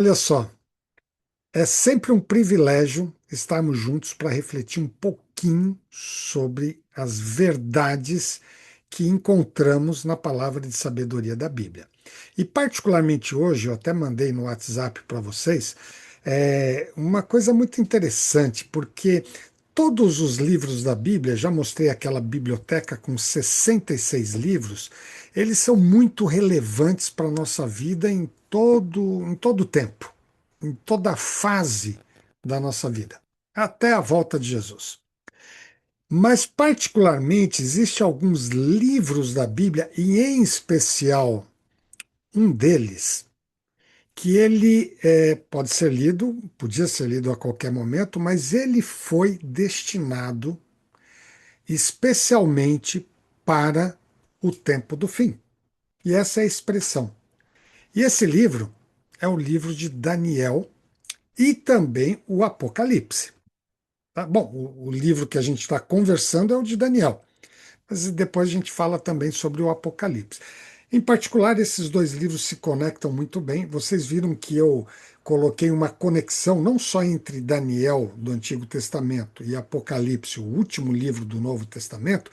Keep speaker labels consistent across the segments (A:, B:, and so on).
A: Olha só, é sempre um privilégio estarmos juntos para refletir um pouquinho sobre as verdades que encontramos na palavra de sabedoria da Bíblia. E, particularmente hoje, eu até mandei no WhatsApp para vocês, uma coisa muito interessante, porque todos os livros da Bíblia, já mostrei aquela biblioteca com 66 livros, eles são muito relevantes para a nossa vida em todo o tempo, em toda a fase da nossa vida, até a volta de Jesus. Mas, particularmente, existem alguns livros da Bíblia, e em especial um deles, que ele pode ser lido, podia ser lido a qualquer momento, mas ele foi destinado especialmente para o tempo do fim. E essa é a expressão. E esse livro é o livro de Daniel e também o Apocalipse. Tá? Bom, o livro que a gente está conversando é o de Daniel, mas depois a gente fala também sobre o Apocalipse. Em particular, esses dois livros se conectam muito bem. Vocês viram que eu coloquei uma conexão não só entre Daniel do Antigo Testamento e Apocalipse, o último livro do Novo Testamento,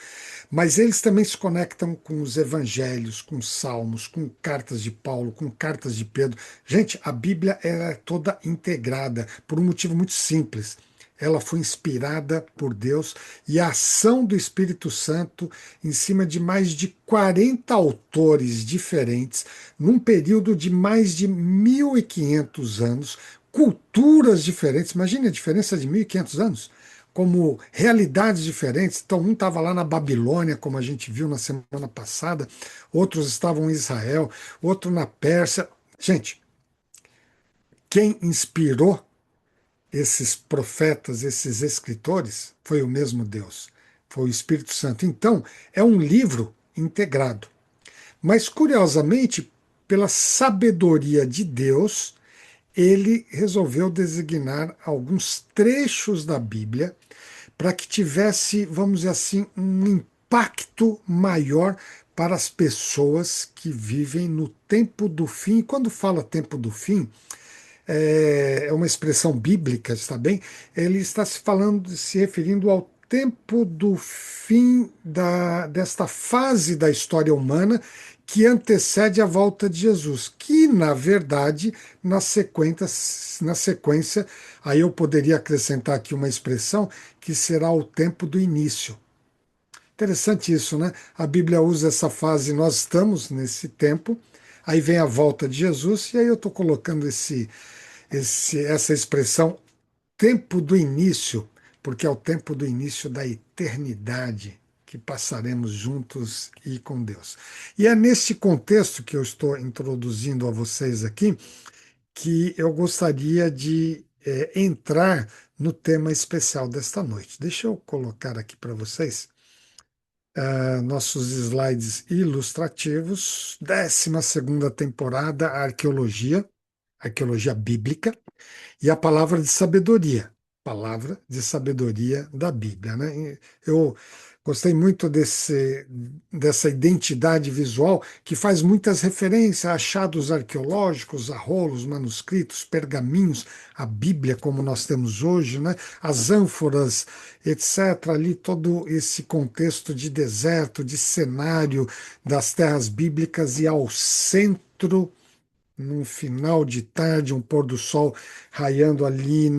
A: mas eles também se conectam com os evangelhos, com os salmos, com cartas de Paulo, com cartas de Pedro. Gente, a Bíblia é toda integrada por um motivo muito simples. Ela foi inspirada por Deus e a ação do Espírito Santo em cima de mais de 40 autores diferentes, num período de mais de 1.500 anos, culturas diferentes. Imagine a diferença de 1.500 anos, como realidades diferentes. Então, um estava lá na Babilônia, como a gente viu na semana passada, outros estavam em Israel, outro na Pérsia. Gente, quem inspirou esses profetas, esses escritores, foi o mesmo Deus, foi o Espírito Santo. Então, é um livro integrado. Mas, curiosamente, pela sabedoria de Deus, ele resolveu designar alguns trechos da Bíblia para que tivesse, vamos dizer assim, um impacto maior para as pessoas que vivem no tempo do fim. E quando fala tempo do fim, é uma expressão bíblica, está bem? Ele está se falando, se referindo ao tempo do fim desta fase da história humana que antecede a volta de Jesus, que, na verdade, na sequência, aí eu poderia acrescentar aqui uma expressão que será o tempo do início. Interessante isso, né? A Bíblia usa essa fase, nós estamos nesse tempo, aí vem a volta de Jesus, e aí eu estou colocando essa expressão tempo do início, porque é o tempo do início da eternidade que passaremos juntos e com Deus. E é neste contexto que eu estou introduzindo a vocês aqui que eu gostaria de entrar no tema especial desta noite. Deixa eu colocar aqui para vocês nossos slides ilustrativos, 12ª temporada, arqueologia bíblica. E a palavra de sabedoria da Bíblia, né? E eu gostei muito dessa identidade visual que faz muitas referências a achados arqueológicos, a rolos, manuscritos, pergaminhos, a Bíblia como nós temos hoje, né? As ânforas, etc. Ali todo esse contexto de deserto, de cenário das terras bíblicas e ao centro num final de tarde, um pôr do sol raiando ali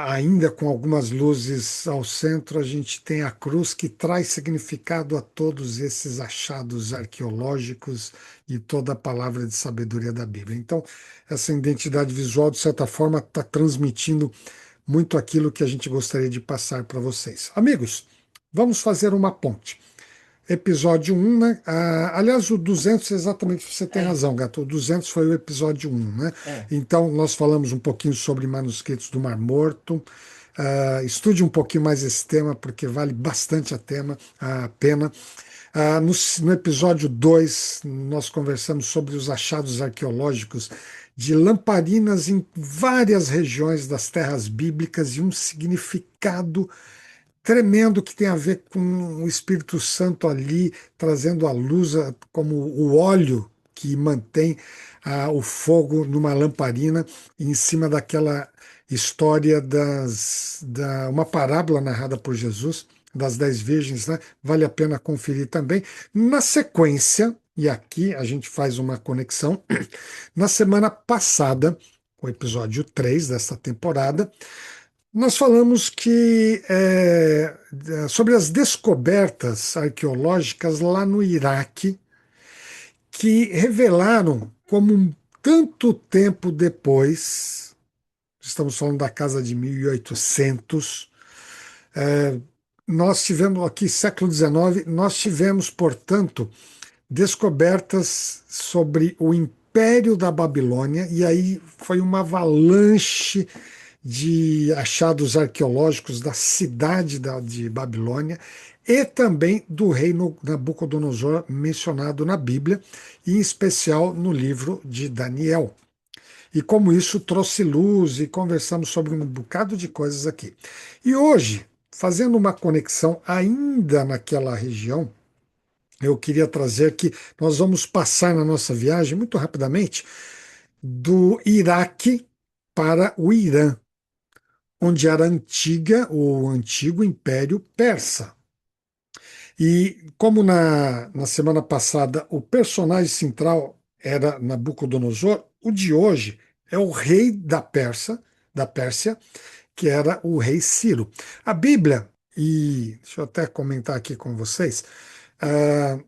A: ainda com algumas luzes ao centro, a gente tem a cruz que traz significado a todos esses achados arqueológicos e toda a palavra de sabedoria da Bíblia. Então, essa identidade visual, de certa forma, está transmitindo muito aquilo que a gente gostaria de passar para vocês. Amigos, vamos fazer uma ponte. Episódio um, né? Aliás, o 200, exatamente, você tem
B: É,
A: razão, Gato. O 200 foi o episódio um, né?
B: é.
A: Então, nós falamos um pouquinho sobre manuscritos do Mar Morto. Estude um pouquinho mais esse tema, porque vale bastante a pena. No episódio 2, nós conversamos sobre os achados arqueológicos de lamparinas em várias regiões das terras bíblicas e um significado tremendo que tem a ver com o Espírito Santo ali, trazendo a luz como o óleo. que mantém o fogo numa lamparina em cima daquela história uma parábola narrada por Jesus das 10 virgens, né? Vale a pena conferir também. Na sequência, e aqui a gente faz uma conexão, na semana passada, o episódio 3 desta temporada, nós falamos sobre as descobertas arqueológicas lá no Iraque, que revelaram como tanto tempo depois, estamos falando da casa de 1800, nós tivemos aqui, século XIX, nós tivemos, portanto, descobertas sobre o Império da Babilônia, e aí foi uma avalanche de achados arqueológicos da cidade de Babilônia e também do reino Nabucodonosor mencionado na Bíblia, e em especial no livro de Daniel. E como isso trouxe luz e conversamos sobre um bocado de coisas aqui. E hoje, fazendo uma conexão ainda naquela região, eu queria trazer que nós vamos passar na nossa viagem, muito rapidamente, do Iraque para o Irã, onde era o antigo Império Persa. E como na semana passada o personagem central era Nabucodonosor, o de hoje é o rei da Pérsia, que era o rei Ciro. A Bíblia, e deixa eu até comentar aqui com vocês,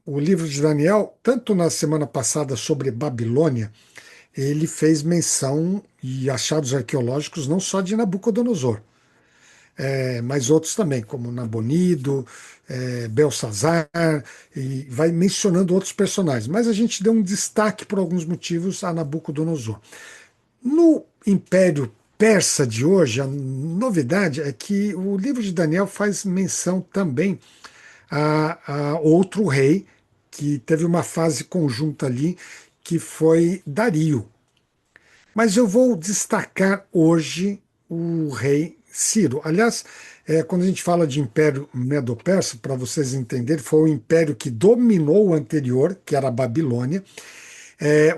A: o livro de Daniel, tanto na semana passada sobre Babilônia, ele fez menção e achados arqueológicos não só de Nabucodonosor, mas outros também, como Nabonido, Belsazar, e vai mencionando outros personagens. Mas a gente deu um destaque, por alguns motivos, a Nabucodonosor. No Império Persa de hoje, a novidade é que o livro de Daniel faz menção também a outro rei, que teve uma fase conjunta ali, que foi Dario. Mas eu vou destacar hoje o rei Ciro. Aliás, quando a gente fala de Império Medo-Persa, para vocês entenderem, foi o império que dominou o anterior, que era a Babilônia.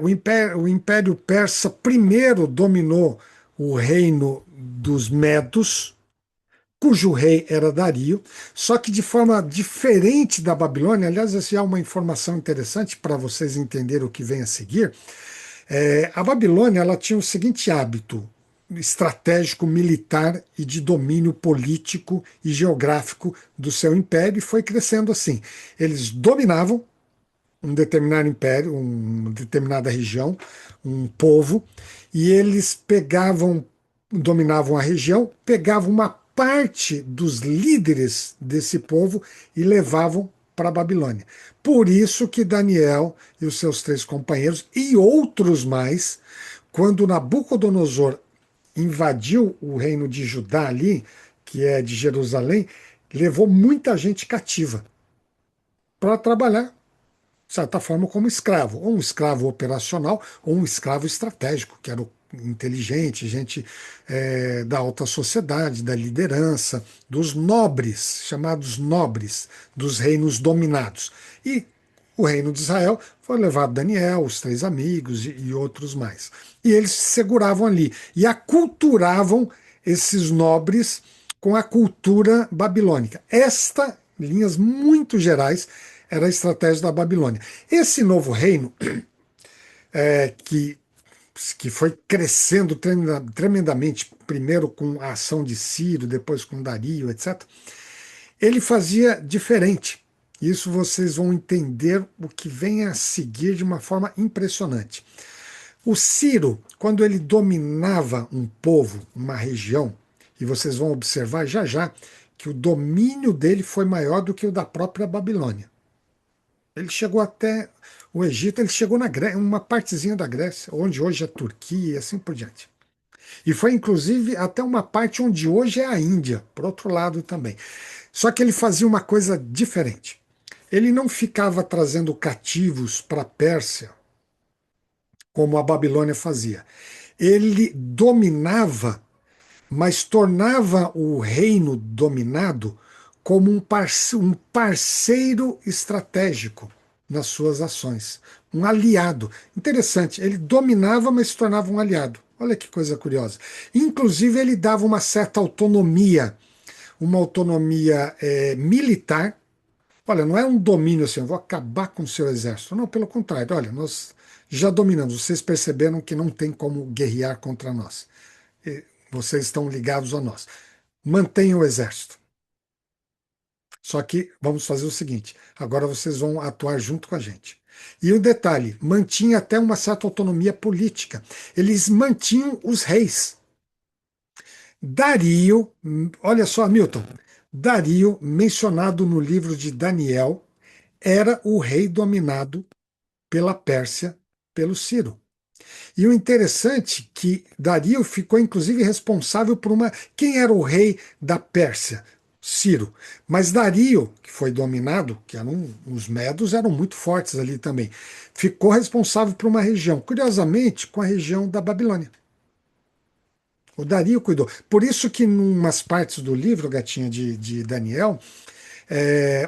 A: O Império Persa primeiro dominou o reino dos Medos, cujo rei era Dario, só que de forma diferente da Babilônia. Aliás, essa é uma informação interessante para vocês entenderem o que vem a seguir. A Babilônia ela tinha o seguinte hábito estratégico, militar e de domínio político e geográfico do seu império, e foi crescendo assim. Eles dominavam um determinado império, uma determinada região, um povo, e eles dominavam a região, pegavam uma parte dos líderes desse povo e levavam para a Babilônia. Por isso que Daniel e os seus 3 companheiros e outros mais, quando Nabucodonosor invadiu o reino de Judá ali, que é de Jerusalém, levou muita gente cativa para trabalhar, de certa forma, como escravo, ou um escravo operacional, ou um escravo estratégico, que era o inteligente, gente da alta sociedade, da liderança, dos nobres, chamados nobres, dos reinos dominados. E o reino de Israel foi levado Daniel, os 3 amigos e outros mais. E eles se seguravam ali e aculturavam esses nobres com a cultura babilônica. Esta, em linhas muito gerais, era a estratégia da Babilônia. Esse novo reino, que foi crescendo tremendamente, primeiro com a ação de Ciro, depois com Dario, etc., ele fazia diferente. Isso vocês vão entender o que vem a seguir de uma forma impressionante. O Ciro, quando ele dominava um povo, uma região, e vocês vão observar já já que o domínio dele foi maior do que o da própria Babilônia. Ele chegou até o Egito, ele chegou na Grécia, uma partezinha da Grécia, onde hoje é Turquia e assim por diante. E foi inclusive até uma parte onde hoje é a Índia, por outro lado também. Só que ele fazia uma coisa diferente. Ele não ficava trazendo cativos para a Pérsia, como a Babilônia fazia. Ele dominava, mas tornava o reino dominado como um parceiro estratégico. nas suas ações. Um aliado. Interessante, ele dominava, mas se tornava um aliado. Olha que coisa curiosa. Inclusive, ele dava uma autonomia militar. Olha, não é um domínio assim, eu vou acabar com o seu exército. Não, pelo contrário, olha, nós já dominamos. Vocês perceberam que não tem como guerrear contra nós. Vocês estão ligados a nós. Mantenham o exército. Só que vamos fazer o seguinte: agora vocês vão atuar junto com a gente. E o detalhe, mantinha até uma certa autonomia política. Eles mantinham os reis. Dario, olha só, Milton, Dario, mencionado no livro de Daniel, era o rei dominado pela Pérsia, pelo Ciro. E o interessante é que Dario ficou inclusive responsável por uma. Quem era o rei da Pérsia? Ciro. Mas Dario, que foi dominado, que eram os medos eram muito fortes ali também, ficou responsável por uma região, curiosamente, com a região da Babilônia. O Dario cuidou. Por isso que, em umas partes do livro, Gatinha de Daniel,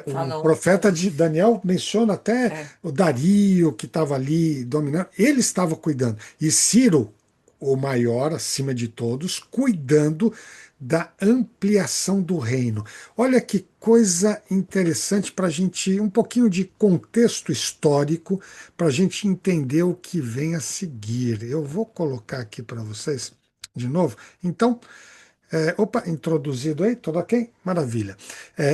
A: o
B: Falam.
A: profeta de Daniel menciona até
B: É.
A: o Dario que estava ali dominando. Ele estava cuidando. E Ciro, o maior acima de todos, cuidando da ampliação do reino. Olha que coisa interessante para a gente, um pouquinho de contexto histórico, para a gente entender o que vem a seguir. Eu vou colocar aqui para vocês de novo. Então, opa, introduzido aí, tudo ok? Maravilha.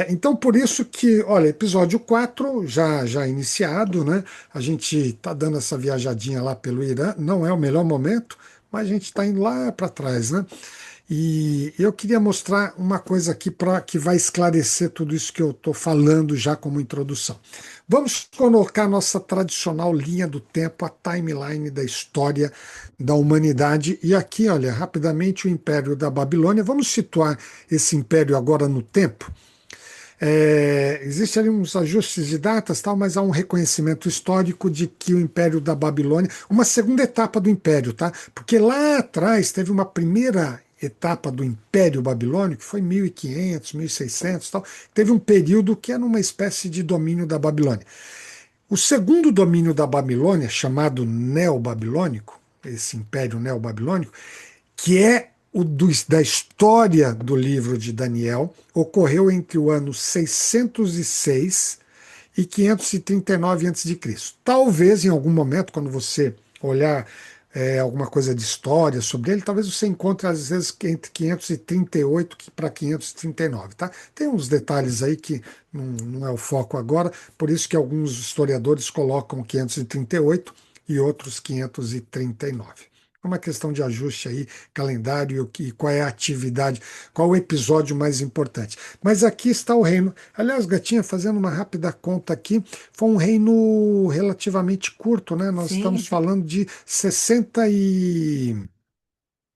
A: Então, por isso que, olha, episódio 4 já iniciado, né? A gente está dando essa viajadinha lá pelo Irã, não é o melhor momento, mas a gente está indo lá para trás, né? E eu queria mostrar uma coisa aqui para que vai esclarecer tudo isso que eu estou falando já como introdução. Vamos colocar nossa tradicional linha do tempo, a timeline da história da humanidade. E aqui, olha, rapidamente o Império da Babilônia. Vamos situar esse império agora no tempo. Existem ali uns ajustes de datas, tal, mas há um reconhecimento histórico de que o Império da Babilônia, uma segunda etapa do Império, tá? Porque lá atrás teve uma primeira etapa do Império Babilônico, que foi 1500, 1600, tal. Teve um período que era uma espécie de domínio da Babilônia. O segundo domínio da Babilônia, chamado Neobabilônico, esse Império Neobabilônico, que é da história do livro de Daniel, ocorreu entre o ano 606 e 539 a.C. Talvez em algum momento, quando você olhar alguma coisa de história sobre ele, talvez você encontre às vezes entre 538 para 539, tá? Tem uns detalhes aí que não é o foco agora, por isso que alguns historiadores colocam 538 e outros 539. É uma questão de ajuste aí, calendário e qual é a atividade, qual o episódio mais importante. Mas aqui está o reino. Aliás, Gatinha, fazendo uma rápida conta aqui, foi um reino relativamente curto, né? Nós estamos
B: Sim.
A: falando de 67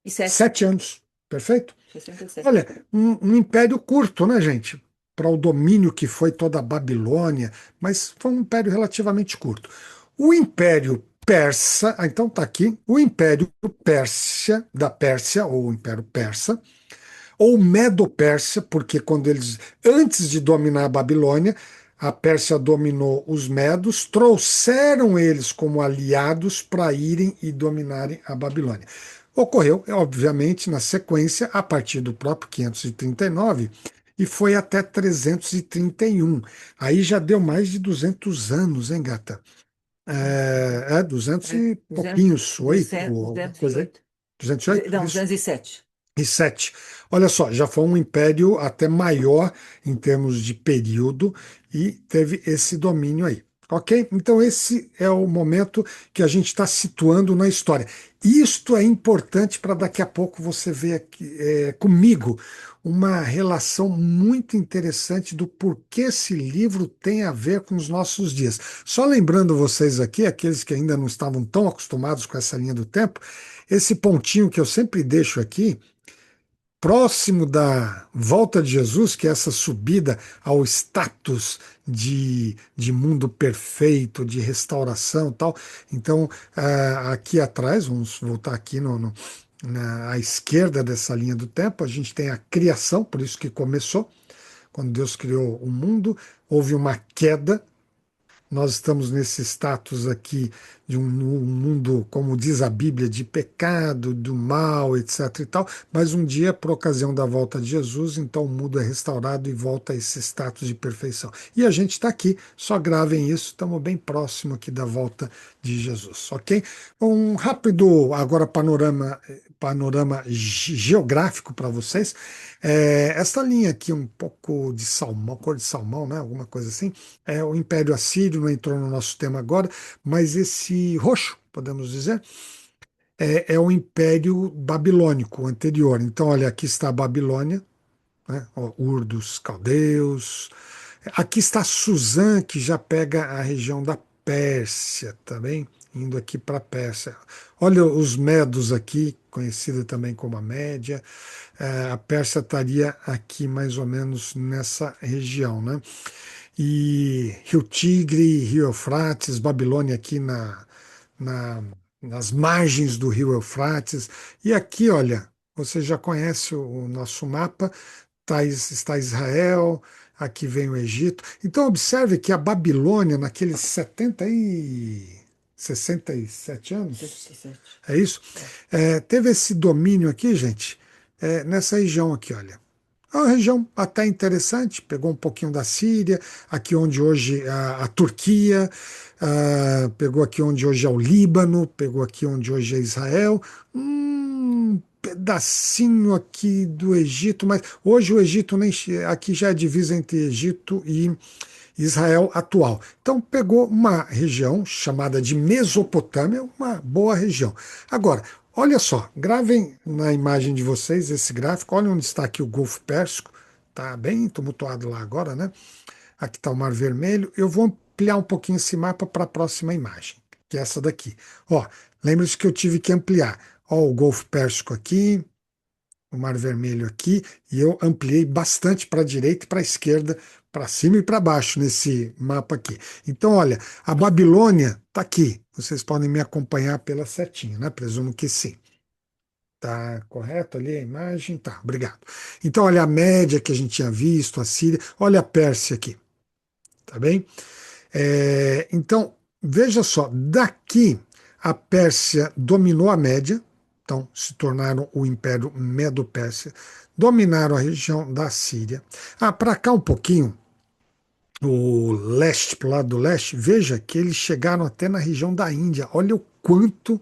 B: E 7.
A: anos, perfeito?
B: 67.
A: Olha, um império curto, né, gente? Para o domínio que foi toda a Babilônia, mas foi um império relativamente curto. O Império Persa, então está aqui, o Império Pérsia, da Pérsia, ou o Império Persa, ou Medo-Pérsia, porque quando eles, antes de dominar a Babilônia, a Pérsia dominou os Medos, trouxeram eles como aliados para irem e dominarem a Babilônia. Ocorreu, obviamente, na sequência, a partir do próprio 539, e foi até 331. Aí já deu mais de 200 anos, hein, gata? 200
B: É,
A: e pouquinhos, oito, ou alguma coisa aí.
B: 208.
A: 208?
B: Não,
A: Isso.
B: 207.
A: E 7. Olha só, já foi um império até maior em termos de período e teve esse domínio aí. Ok? Então, esse é o momento que a gente está situando na história. Isto é importante para daqui a pouco você ver aqui, comigo uma relação muito interessante do porquê esse livro tem a ver com os nossos dias. Só lembrando vocês aqui, aqueles que ainda não estavam tão acostumados com essa linha do tempo, esse pontinho que eu sempre deixo aqui próximo da volta de Jesus, que é essa subida ao status de mundo perfeito, de restauração e tal. Então, aqui atrás, vamos voltar aqui à esquerda dessa linha do tempo, a gente tem a criação, por isso que começou, quando Deus criou o mundo, houve uma queda Nós estamos nesse status aqui de um mundo, como diz a Bíblia, de pecado, do mal, etc. e tal, mas um dia, por ocasião da volta de Jesus, então o mundo é restaurado e volta a esse status de perfeição. E a gente está aqui, só gravem isso, estamos bem próximo aqui da volta de Jesus, ok? Um rápido, agora, panorama geográfico para vocês. Esta linha aqui, um pouco de salmão, cor de salmão, né? Alguma coisa assim. O Império Assírio não entrou no nosso tema agora, mas esse roxo, podemos dizer, é o Império Babilônico anterior. Então, olha, aqui está a Babilônia, né? Ó, Ur dos Caldeus. Aqui está Suzã, que já pega a região da Pérsia, tá bem? Indo aqui para a Pérsia. Olha os Medos aqui, conhecida também como a Média. A Pérsia estaria aqui mais ou menos nessa região, né? E Rio Tigre, Rio Eufrates, Babilônia aqui na- nas margens do Rio Eufrates. E aqui, olha, você já conhece o nosso mapa, está Israel, aqui vem o Egito. Então observe que a Babilônia, naqueles 67 anos,
B: 67.
A: é isso?
B: É.
A: Teve esse domínio aqui, gente, nessa região aqui, olha. É uma região até interessante, pegou um pouquinho da Síria, aqui onde hoje a Turquia, pegou aqui onde hoje é o Líbano, pegou aqui onde hoje é Israel, um pedacinho aqui do Egito, mas hoje o Egito nem aqui já é divisa entre Egito e Israel atual. Então pegou uma região chamada de Mesopotâmia, uma boa região. Agora, olha só, gravem na imagem de vocês esse gráfico, olha onde está aqui o Golfo Pérsico, está bem tumultuado lá agora, né? Aqui está o Mar Vermelho. Eu vou ampliar um pouquinho esse mapa para a próxima imagem, que é essa daqui. Ó, lembre-se que eu tive que ampliar. Ó, o Golfo Pérsico aqui, o Mar Vermelho aqui, e eu ampliei bastante para a direita e para a esquerda, para cima e para baixo nesse mapa aqui. Então, olha, a Babilônia está aqui. Vocês podem me acompanhar pela setinha, né? Presumo que sim. Tá correto ali a imagem? Tá, obrigado. Então, olha a média que a gente tinha visto, a Síria, olha a Pérsia aqui, tá bem? Então, veja só, daqui a Pérsia dominou a Média, então se tornaram o Império Medo-Pérsia, dominaram a região da Síria. Para cá um pouquinho, o leste, para o lado do leste, veja que eles chegaram até na região da Índia. Olha o quanto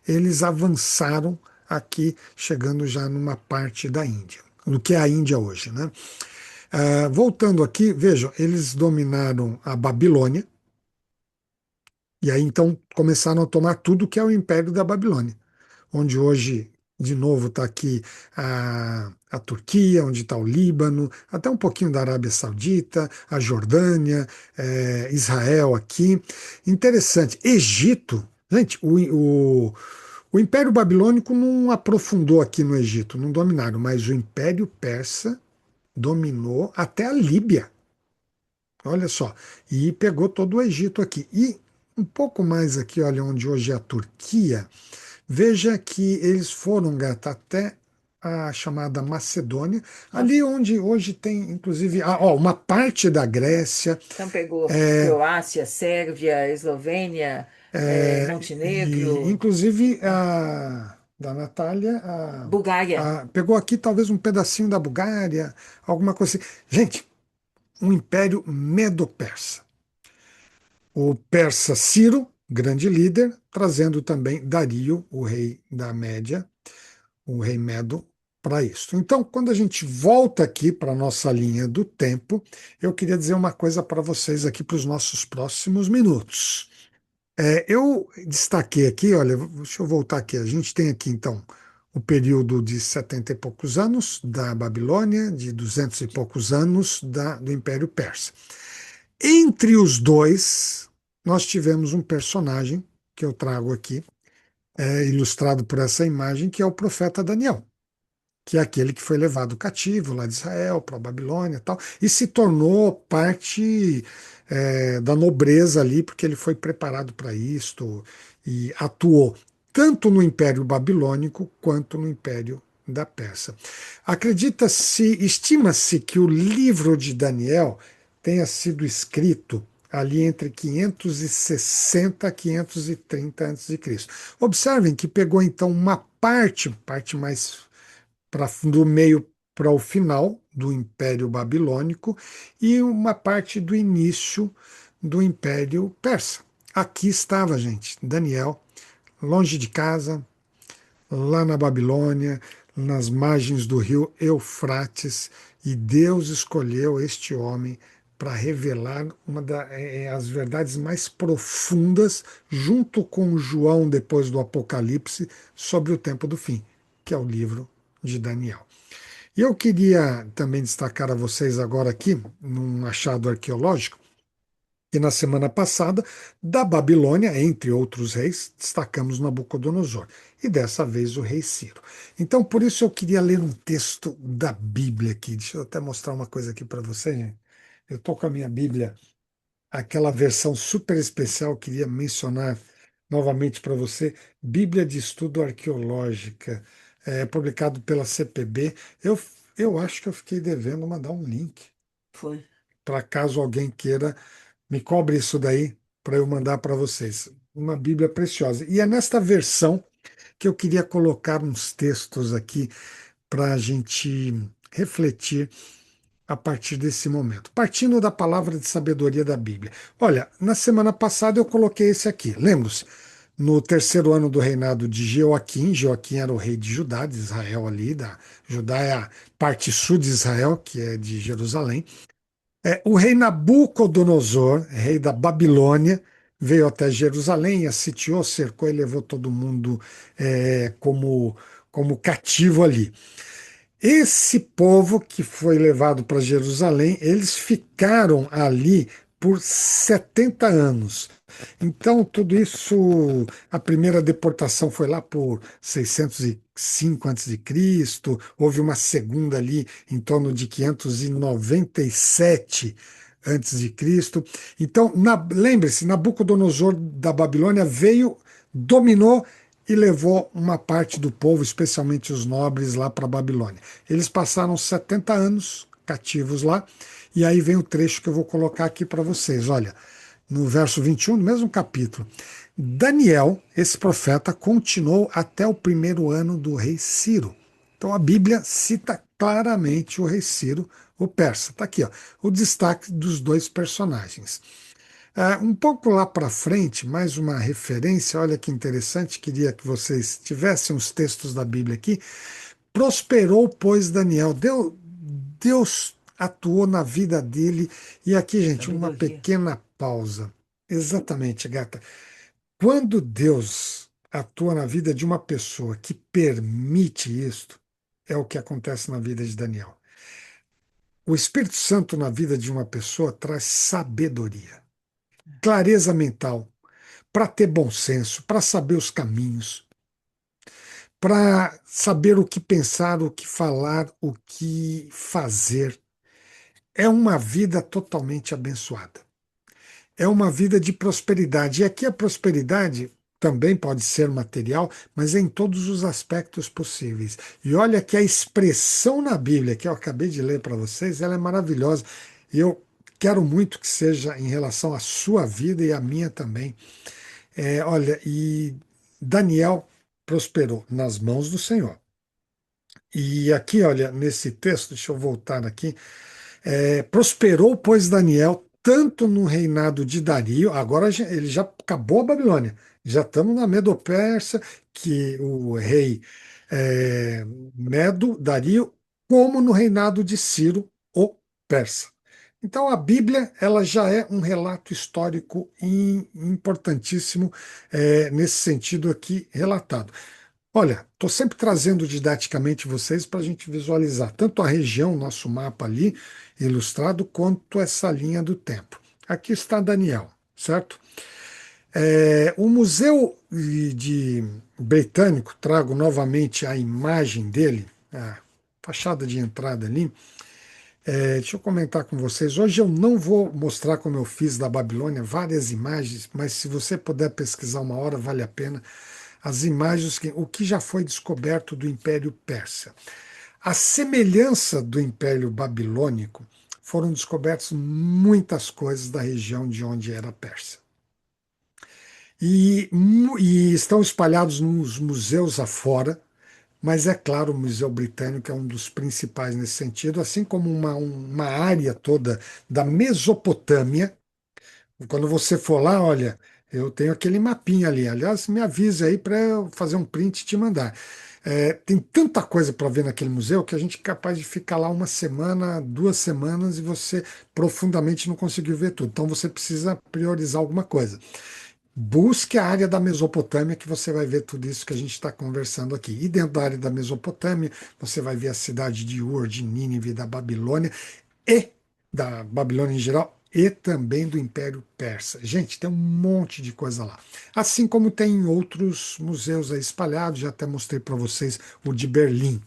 A: eles avançaram aqui, chegando já numa parte da Índia, do que é a Índia hoje, né? Voltando aqui, vejam, eles dominaram a Babilônia, e aí então começaram a tomar tudo que é o Império da Babilônia, onde hoje, de novo, está aqui a Turquia, onde está o Líbano, até um pouquinho da Arábia Saudita, a Jordânia, Israel aqui. Interessante. Egito, gente, o Império Babilônico não aprofundou aqui no Egito, não dominaram, mas o Império Persa dominou até a Líbia. Olha só, e pegou todo o Egito aqui. E um pouco mais aqui, olha, onde hoje é a Turquia, veja que eles foram, gata, até a chamada Macedônia,
B: Nossa.
A: ali onde hoje tem, inclusive, uma parte da Grécia,
B: Então pegou Croácia, Sérvia, Eslovênia,
A: e
B: Montenegro,
A: inclusive
B: é,
A: da Natália,
B: Bulgária.
A: pegou aqui talvez um pedacinho da Bulgária, alguma coisa assim. Gente, um império medo-persa. O persa Ciro, grande líder, trazendo também Dario, o rei da Média, o rei Medo, para isso. Então, quando a gente volta aqui para a nossa linha do tempo, eu queria dizer uma coisa para vocês aqui para os nossos próximos minutos. Eu destaquei aqui, olha, deixa eu voltar aqui. A gente tem aqui, então, o período de 70 e poucos anos da Babilônia, de 200 e poucos anos do Império Persa. Entre os dois, nós tivemos um personagem que eu trago aqui, ilustrado por essa imagem, que é o profeta Daniel, que é aquele que foi levado cativo lá de Israel para a Babilônia e tal, e se tornou parte da nobreza ali, porque ele foi preparado para isto e atuou tanto no Império Babilônico quanto no Império da Pérsia. Estima-se que o livro de Daniel tenha sido escrito ali entre 560 e 530 a.C. Observem que pegou então uma parte mais do meio para o final do Império Babilônico e uma parte do início do Império Persa. Aqui estava, gente, Daniel, longe de casa, lá na Babilônia, nas margens do rio Eufrates, e Deus escolheu este homem para revelar as verdades mais profundas, junto com João, depois do Apocalipse, sobre o tempo do fim, que é o livro de Daniel. E eu queria também destacar a vocês agora aqui, num achado arqueológico, que na semana passada, da Babilônia, entre outros reis, destacamos Nabucodonosor. E dessa vez o rei Ciro. Então, por isso eu queria ler um texto da Bíblia aqui. Deixa eu até mostrar uma coisa aqui para vocês, gente. Eu estou com a minha Bíblia, aquela versão super especial, queria mencionar novamente para você, Bíblia de Estudo Arqueológica, publicado pela CPB. Eu acho que eu fiquei devendo mandar um link,
B: Foi.
A: para caso alguém queira, me cobre isso daí para eu mandar para vocês. Uma Bíblia preciosa. E é nesta versão que eu queria colocar uns textos aqui para a gente refletir a partir desse momento, partindo da palavra de sabedoria da Bíblia. Olha, na semana passada eu coloquei esse aqui, lembra-se? No terceiro ano do reinado de Jeoaquim, Jeoaquim era o rei de Judá, de Israel ali, Judá é a parte sul de Israel, que é de Jerusalém. O rei Nabucodonosor, rei da Babilônia, veio até Jerusalém, a sitiou, cercou e levou todo mundo como cativo ali. Esse povo que foi levado para Jerusalém, eles ficaram ali por 70 anos. Então, tudo isso, a primeira deportação foi lá por 605 a.C., houve uma segunda ali em torno de 597 a.C. Então, lembre-se, Nabucodonosor da Babilônia veio, dominou e levou uma parte do povo, especialmente os nobres, lá para a Babilônia. Eles passaram 70 anos cativos lá, e aí vem o trecho que eu vou colocar aqui para vocês. Olha, no verso 21, no mesmo capítulo. Daniel, esse profeta, continuou até o primeiro ano do rei Ciro. Então a Bíblia cita claramente o rei Ciro, o persa. Está aqui, ó, o destaque dos dois personagens. Um pouco lá para frente, mais uma referência, olha que interessante, queria que vocês tivessem os textos da Bíblia aqui. Prosperou, pois, Daniel. Deus atuou na vida dele. E aqui, gente, uma
B: Sabedoria.
A: pequena pausa. Exatamente, gata. Quando Deus atua na vida de uma pessoa que permite isto, é o que acontece na vida de Daniel. O Espírito Santo na vida de uma pessoa traz sabedoria, clareza mental, para ter bom senso, para saber os caminhos, para saber o que pensar, o que falar, o que fazer. É uma vida totalmente abençoada. É uma vida de prosperidade. E aqui a prosperidade também pode ser material, mas é em todos os aspectos possíveis. E olha que a expressão na Bíblia que eu acabei de ler para vocês, ela é maravilhosa. E eu quero muito que seja em relação à sua vida e à minha também. Olha, e Daniel prosperou nas mãos do Senhor. E aqui, olha, nesse texto, deixa eu voltar aqui. Prosperou, pois, Daniel, tanto no reinado de Dario, agora ele já acabou a Babilônia, já estamos na Medo-Pérsia, que o rei Medo, Dario, como no reinado de Ciro, o persa. Então a Bíblia ela já é um relato histórico importantíssimo nesse sentido aqui relatado. Olha, estou sempre trazendo didaticamente vocês para a gente visualizar tanto a região, nosso mapa ali, ilustrado, quanto essa linha do tempo. Aqui está Daniel, certo? O Museu Britânico, trago novamente a imagem dele, a fachada de entrada ali. Deixa eu comentar com vocês. Hoje eu não vou mostrar como eu fiz da Babilônia, várias imagens, mas se você puder pesquisar uma hora, vale a pena. As imagens, o que já foi descoberto do Império Persa. A semelhança do Império Babilônico foram descobertas muitas coisas da região de onde era a Pérsia. E estão espalhados nos museus afora, mas é claro, o Museu Britânico é um dos principais nesse sentido, assim como uma área toda da Mesopotâmia. Quando você for lá, olha, eu tenho aquele mapinha ali. Aliás, me avise aí para eu fazer um print e te mandar. Tem tanta coisa para ver naquele museu que a gente é capaz de ficar lá uma semana, 2 semanas e você profundamente não conseguiu ver tudo. Então você precisa priorizar alguma coisa. Busque a área da Mesopotâmia que você vai ver tudo isso que a gente está conversando aqui. E dentro da área da Mesopotâmia, você vai ver a cidade de Ur, de Nínive, da Babilônia e da Babilônia em geral e também do Império Persa. Gente, tem um monte de coisa lá. Assim como tem em outros museus aí espalhados, já até mostrei para vocês o de Berlim.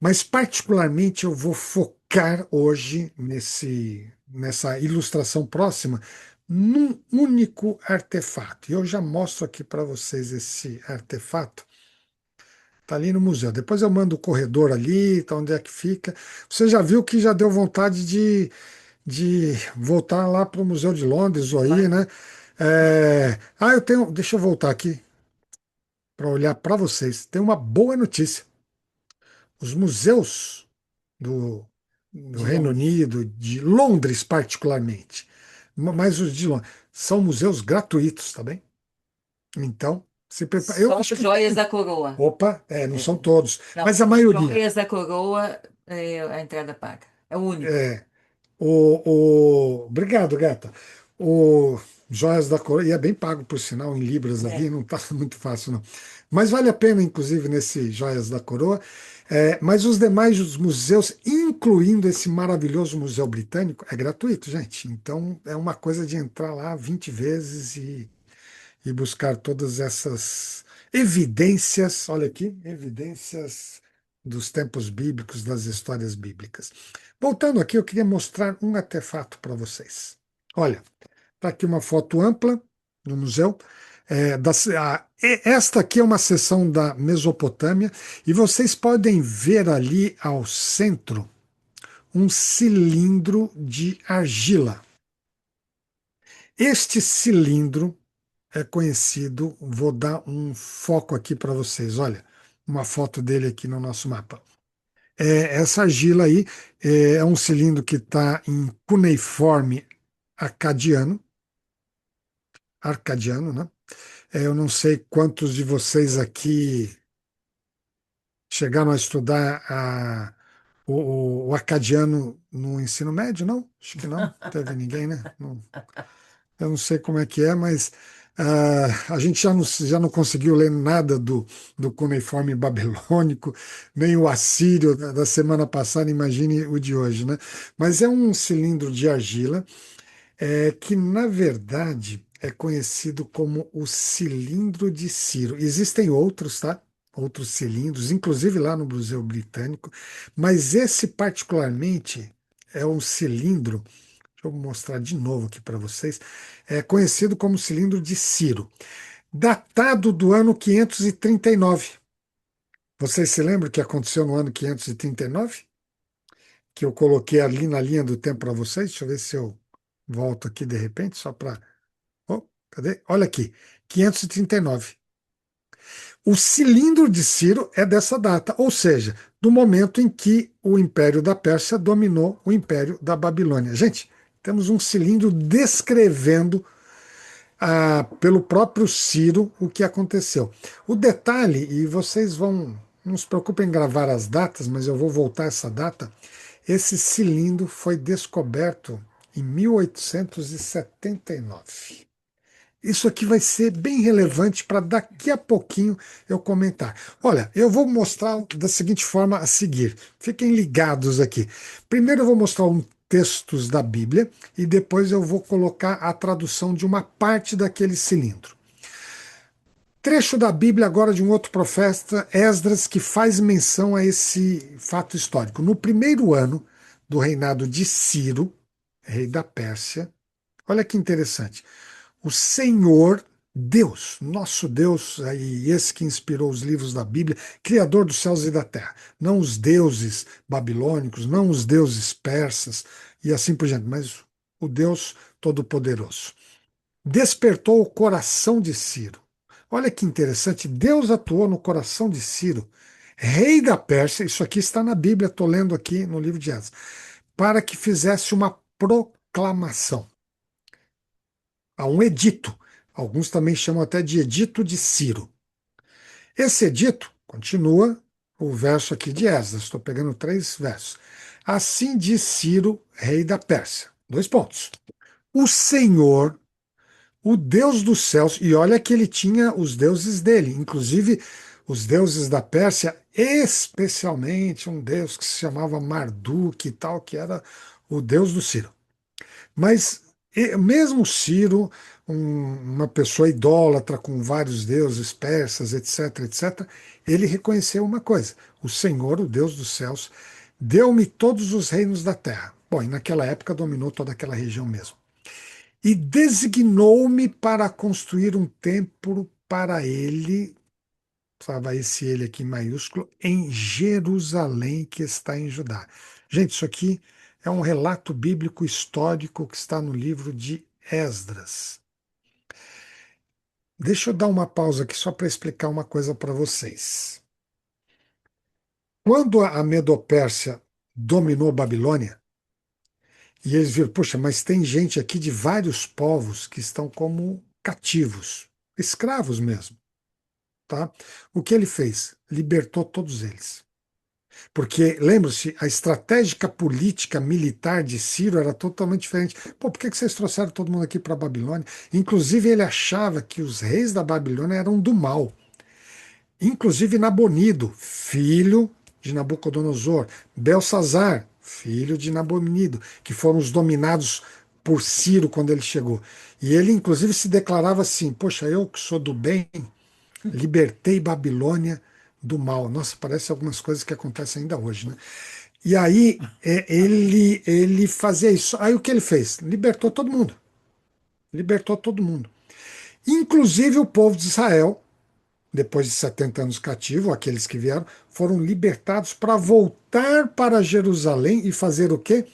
A: Mas particularmente eu vou focar hoje nessa ilustração próxima num único artefato. E eu já mostro aqui para vocês esse artefato. Está ali no museu. Depois eu mando o corredor ali, tá onde é que fica. Você já viu que já deu vontade de voltar lá para o Museu de Londres ou aí, né? Eu tenho. Deixa eu voltar aqui para olhar para vocês. Tem uma boa notícia. Os museus do
B: De
A: Reino
B: Londres.
A: Unido, de Londres particularmente, mas os de Londres, são museus gratuitos, tá bem? Então, se prepara. Eu
B: Só
A: acho
B: os
A: que.
B: joias da coroa.
A: Opa, não
B: É,
A: são todos,
B: não,
A: mas a
B: os
A: maioria.
B: joias da coroa é a entrada paga. É o único.
A: É, Obrigado, gata. O Joias da Coroa, e é bem pago, por sinal, em libras ali,
B: É.
A: não está muito fácil, não. Mas vale a pena, inclusive, nesse Joias da Coroa. Mas os demais os museus, incluindo esse maravilhoso Museu Britânico, é gratuito, gente. Então é uma coisa de entrar lá 20 vezes e buscar todas essas evidências, olha aqui, evidências dos tempos bíblicos, das histórias bíblicas. Voltando aqui, eu queria mostrar um artefato para vocês. Olha, está aqui uma foto ampla no museu. Esta aqui é uma seção da Mesopotâmia e vocês podem ver ali ao centro um cilindro de argila. Este cilindro é conhecido, vou dar um foco aqui para vocês. Olha, uma foto dele aqui no nosso mapa. Essa argila aí é um cilindro que está em cuneiforme acadiano, arcadiano, né? Eu não sei quantos de vocês aqui chegaram a estudar o acadiano no ensino médio, não? Acho que não. Teve ninguém, né? Não. Eu não sei como é que é, mas a gente já não conseguiu ler nada do cuneiforme babilônico, nem o assírio da semana passada, imagine o de hoje, né? Mas é um cilindro de argila que, na verdade, é conhecido como o cilindro de Ciro. Existem outros, tá? Outros cilindros, inclusive lá no Museu Britânico, mas esse particularmente é um cilindro. Deixa eu mostrar de novo aqui para vocês. É conhecido como cilindro de Ciro, datado do ano 539. Vocês se lembram o que aconteceu no ano 539? Que eu coloquei ali na linha do tempo para vocês? Deixa eu ver se eu volto aqui de repente, só para. Oh, cadê? Olha aqui, 539. O cilindro de Ciro é dessa data, ou seja, do momento em que o Império da Pérsia dominou o Império da Babilônia. Gente, temos um cilindro descrevendo pelo próprio Ciro o que aconteceu. O detalhe, e vocês vão, não se preocupem em gravar as datas, mas eu vou voltar essa data. Esse cilindro foi descoberto em 1879. Isso aqui vai ser bem relevante para daqui a pouquinho eu comentar. Olha, eu vou mostrar da seguinte forma a seguir. Fiquem ligados aqui. Primeiro eu vou mostrar textos da Bíblia e depois eu vou colocar a tradução de uma parte daquele cilindro. Trecho da Bíblia agora de um outro profeta, Esdras, que faz menção a esse fato histórico. No primeiro ano do reinado de Ciro, rei da Pérsia, olha que interessante. O Senhor Deus, nosso Deus, aí, esse que inspirou os livros da Bíblia, Criador dos céus e da terra. Não os deuses babilônicos, não os deuses persas e assim por diante, mas o Deus Todo-Poderoso. Despertou o coração de Ciro. Olha que interessante, Deus atuou no coração de Ciro, rei da Pérsia, isso aqui está na Bíblia, estou lendo aqui no livro de Esdras, para que fizesse uma proclamação, a um edito. Alguns também chamam até de Edito de Ciro. Esse edito continua o verso aqui de Esdras, estou pegando três versos. Assim diz Ciro, rei da Pérsia. Dois pontos. O Senhor, o Deus dos céus, e olha que ele tinha os deuses dele, inclusive os deuses da Pérsia, especialmente um deus que se chamava Marduk e tal, que era o deus do Ciro. Mas mesmo Ciro, uma pessoa idólatra com vários deuses persas, etc., etc., ele reconheceu uma coisa: o Senhor, o Deus dos céus, deu-me todos os reinos da terra. Bom, e naquela época dominou toda aquela região mesmo. E designou-me para construir um templo para ele, estava esse ele aqui em maiúsculo, em Jerusalém, que está em Judá. Gente, isso aqui é um relato bíblico histórico que está no livro de Esdras. Deixa eu dar uma pausa aqui só para explicar uma coisa para vocês. Quando a Medopérsia dominou Babilônia, e eles viram, poxa, mas tem gente aqui de vários povos que estão como cativos, escravos mesmo, tá? O que ele fez? Libertou todos eles. Porque, lembre-se, a estratégica política militar de Ciro era totalmente diferente. Pô, por que que vocês trouxeram todo mundo aqui para a Babilônia? Inclusive, ele achava que os reis da Babilônia eram do mal. Inclusive Nabonido, filho de Nabucodonosor, Belsazar, filho de Nabonido, que foram os dominados por Ciro quando ele chegou. E ele, inclusive, se declarava assim: poxa, eu que sou do bem, libertei Babilônia do mal. Nossa, parece algumas coisas que acontecem ainda hoje, né? E aí ele fazia isso. Aí o que ele fez? Libertou todo mundo. Libertou todo mundo. Inclusive o povo de Israel, depois de 70 anos cativo, aqueles que vieram, foram libertados para voltar para Jerusalém e fazer o quê?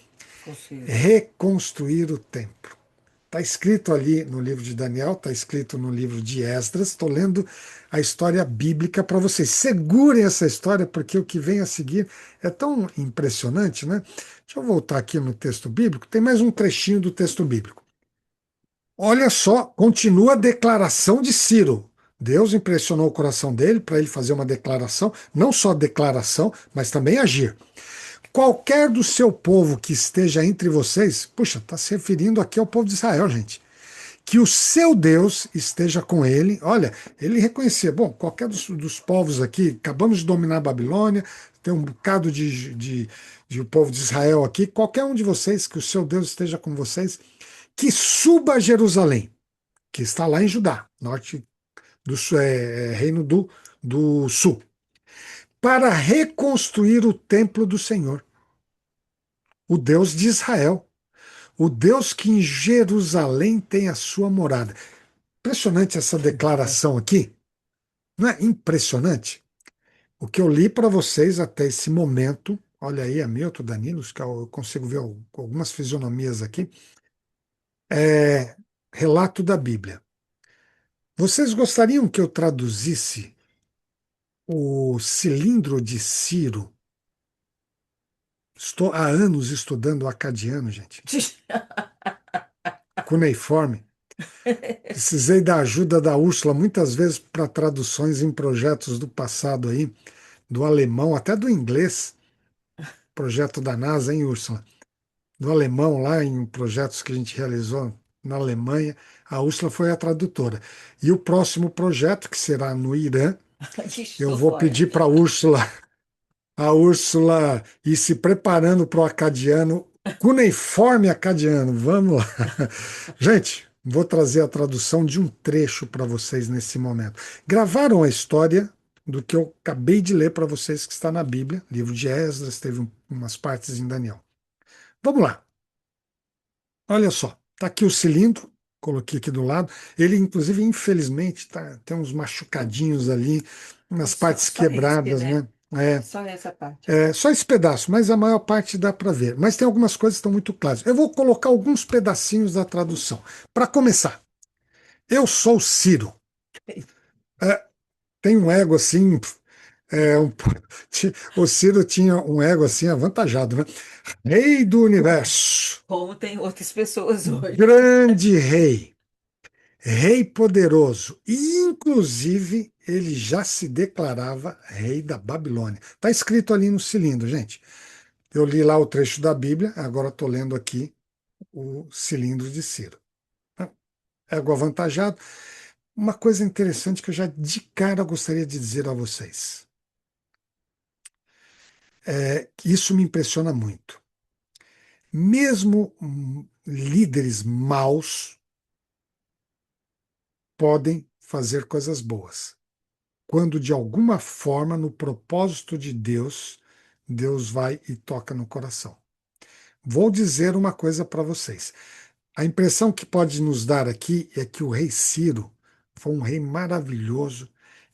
B: Conselho.
A: Reconstruir o templo. Está escrito ali no livro de Daniel, está escrito no livro de Esdras. Estou lendo a história bíblica para vocês. Segurem essa história, porque o que vem a seguir é tão impressionante, né? Deixa eu voltar aqui no texto bíblico. Tem mais um trechinho do texto bíblico. Olha só, continua a declaração de Ciro. Deus impressionou o coração dele para ele fazer uma declaração, não só declaração, mas também agir. Qualquer do seu povo que esteja entre vocês, puxa, está se referindo aqui ao povo de Israel, gente. Que o seu Deus esteja com ele. Olha, ele reconhecia, bom, qualquer dos povos aqui, acabamos de dominar a Babilônia, tem um bocado de o povo de Israel aqui, qualquer um de vocês, que o seu Deus esteja com vocês, que suba a Jerusalém, que está lá em Judá, norte do reino do sul, para reconstruir o templo do Senhor, o Deus de Israel, o Deus que em Jerusalém tem a sua morada. Impressionante essa declaração aqui, não é impressionante? O que eu li para vocês até esse momento, olha aí, Hamilton, Danilo, que eu consigo ver algumas fisionomias aqui, é relato da Bíblia. Vocês gostariam que eu traduzisse o cilindro de Ciro? Estou há anos estudando o acadiano, gente. Cuneiforme. Precisei da ajuda da Úrsula muitas vezes para traduções em projetos do passado aí, do alemão, até do inglês, projeto da NASA, hein, Úrsula? Do alemão lá em projetos que a gente realizou na Alemanha, a Úrsula foi a tradutora. E o próximo projeto, que será no Irã, eu
B: Estou
A: vou
B: fora.
A: pedir para a Úrsula ir se preparando para o acadiano, cuneiforme acadiano. Vamos lá. Gente, vou trazer a tradução de um trecho para vocês nesse momento. Gravaram a história do que eu acabei de ler para vocês, que está na Bíblia, livro de Esdras, teve umas partes em Daniel. Vamos lá. Olha só, está aqui o cilindro. Coloquei aqui do lado. Ele, inclusive, infelizmente, tem uns machucadinhos ali, umas
B: Só,
A: partes
B: só esse,
A: quebradas,
B: né?
A: né? É,
B: Só essa parte.
A: só esse pedaço, mas a maior parte dá para ver. Mas tem algumas coisas que estão muito claras. Eu vou colocar alguns pedacinhos da tradução. Para começar, eu sou Ciro. É, tem um ego assim. O Ciro tinha um ego assim avantajado, né? Rei do universo,
B: Como tem outras pessoas hoje.
A: grande rei. Rei poderoso. E, inclusive, ele já se declarava rei da Babilônia. Está escrito ali no cilindro, gente. Eu li lá o trecho da Bíblia, agora estou lendo aqui o cilindro de Ciro. Ego avantajado. Uma coisa interessante que eu já de cara gostaria de dizer a vocês. Que isso me impressiona muito. Mesmo líderes maus podem fazer coisas boas. Quando de alguma forma, no propósito de Deus, Deus vai e toca no coração. Vou dizer uma coisa para vocês. A impressão que pode nos dar aqui é que o rei Ciro foi um rei maravilhoso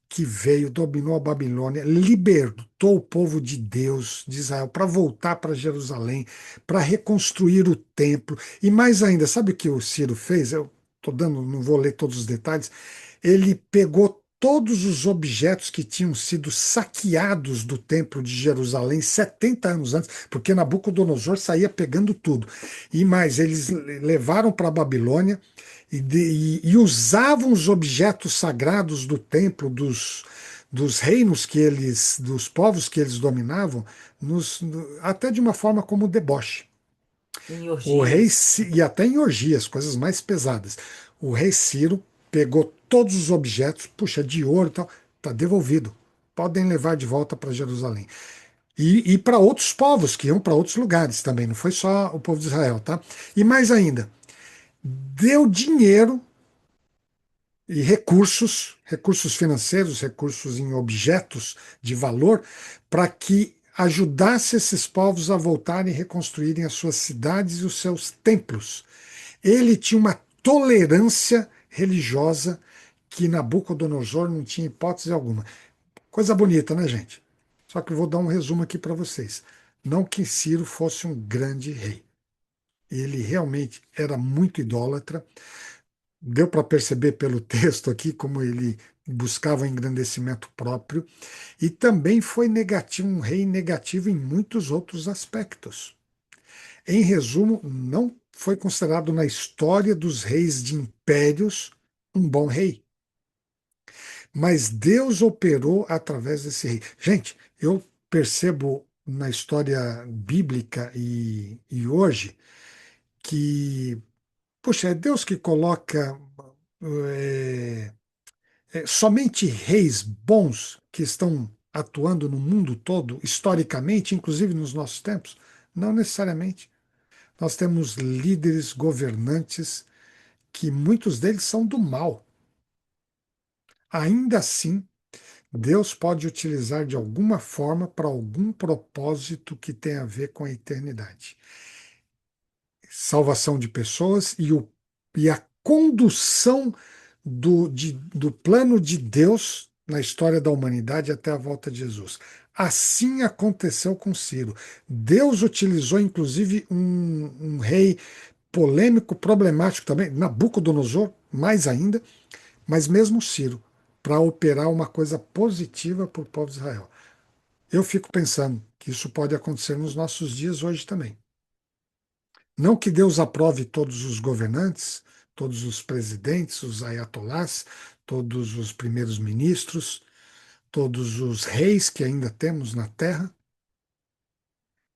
A: que veio, dominou a Babilônia, libertou o povo de Deus, de Israel, para voltar para Jerusalém, para reconstruir o templo. E mais ainda, sabe o que o Ciro fez? Eu estou dando, não vou ler todos os detalhes. Ele pegou todos os objetos que tinham sido saqueados do templo de Jerusalém 70 anos antes, porque Nabucodonosor saía pegando tudo. E mais, eles levaram para a Babilônia e usavam os objetos sagrados do templo, dos reinos que eles, dos povos que eles dominavam, até de uma forma como deboche.
B: Em
A: O rei,
B: orgias.
A: E até em orgias, coisas mais pesadas. O rei Ciro pegou todos os objetos, puxa, de ouro e tal, está devolvido. Podem levar de volta para Jerusalém. E para outros povos que iam para outros lugares também, não foi só o povo de Israel, tá? E mais ainda, deu dinheiro e recursos financeiros, recursos em objetos de valor, para que ajudasse esses povos a voltarem e reconstruírem as suas cidades e os seus templos. Ele tinha uma tolerância religiosa que Nabucodonosor não tinha hipótese alguma. Coisa bonita, né, gente? Só que eu vou dar um resumo aqui para vocês. Não que Ciro fosse um grande rei. Ele realmente era muito idólatra. Deu para perceber pelo texto aqui como ele buscava engrandecimento próprio. E também foi negativo, um rei negativo em muitos outros aspectos. Em resumo, não foi considerado na história dos reis de impérios um bom rei. Mas Deus operou através desse rei. Gente, eu percebo na história bíblica e hoje que, poxa, é Deus que coloca é, somente reis bons que estão atuando no mundo todo, historicamente, inclusive nos nossos tempos? Não necessariamente. Nós temos líderes, governantes, que muitos deles são do mal. Ainda assim, Deus pode utilizar de alguma forma para algum propósito que tenha a ver com a eternidade. Salvação de pessoas e a condução do plano de Deus na história da humanidade até a volta de Jesus. Assim aconteceu com Ciro. Deus utilizou, inclusive, um rei polêmico, problemático também, Nabucodonosor, mais ainda, mas mesmo Ciro, para operar uma coisa positiva para o povo de Israel. Eu fico pensando que isso pode acontecer nos nossos dias hoje também. Não que Deus aprove todos os governantes, todos os presidentes, os ayatolás, todos os primeiros ministros, todos os reis que ainda temos na terra,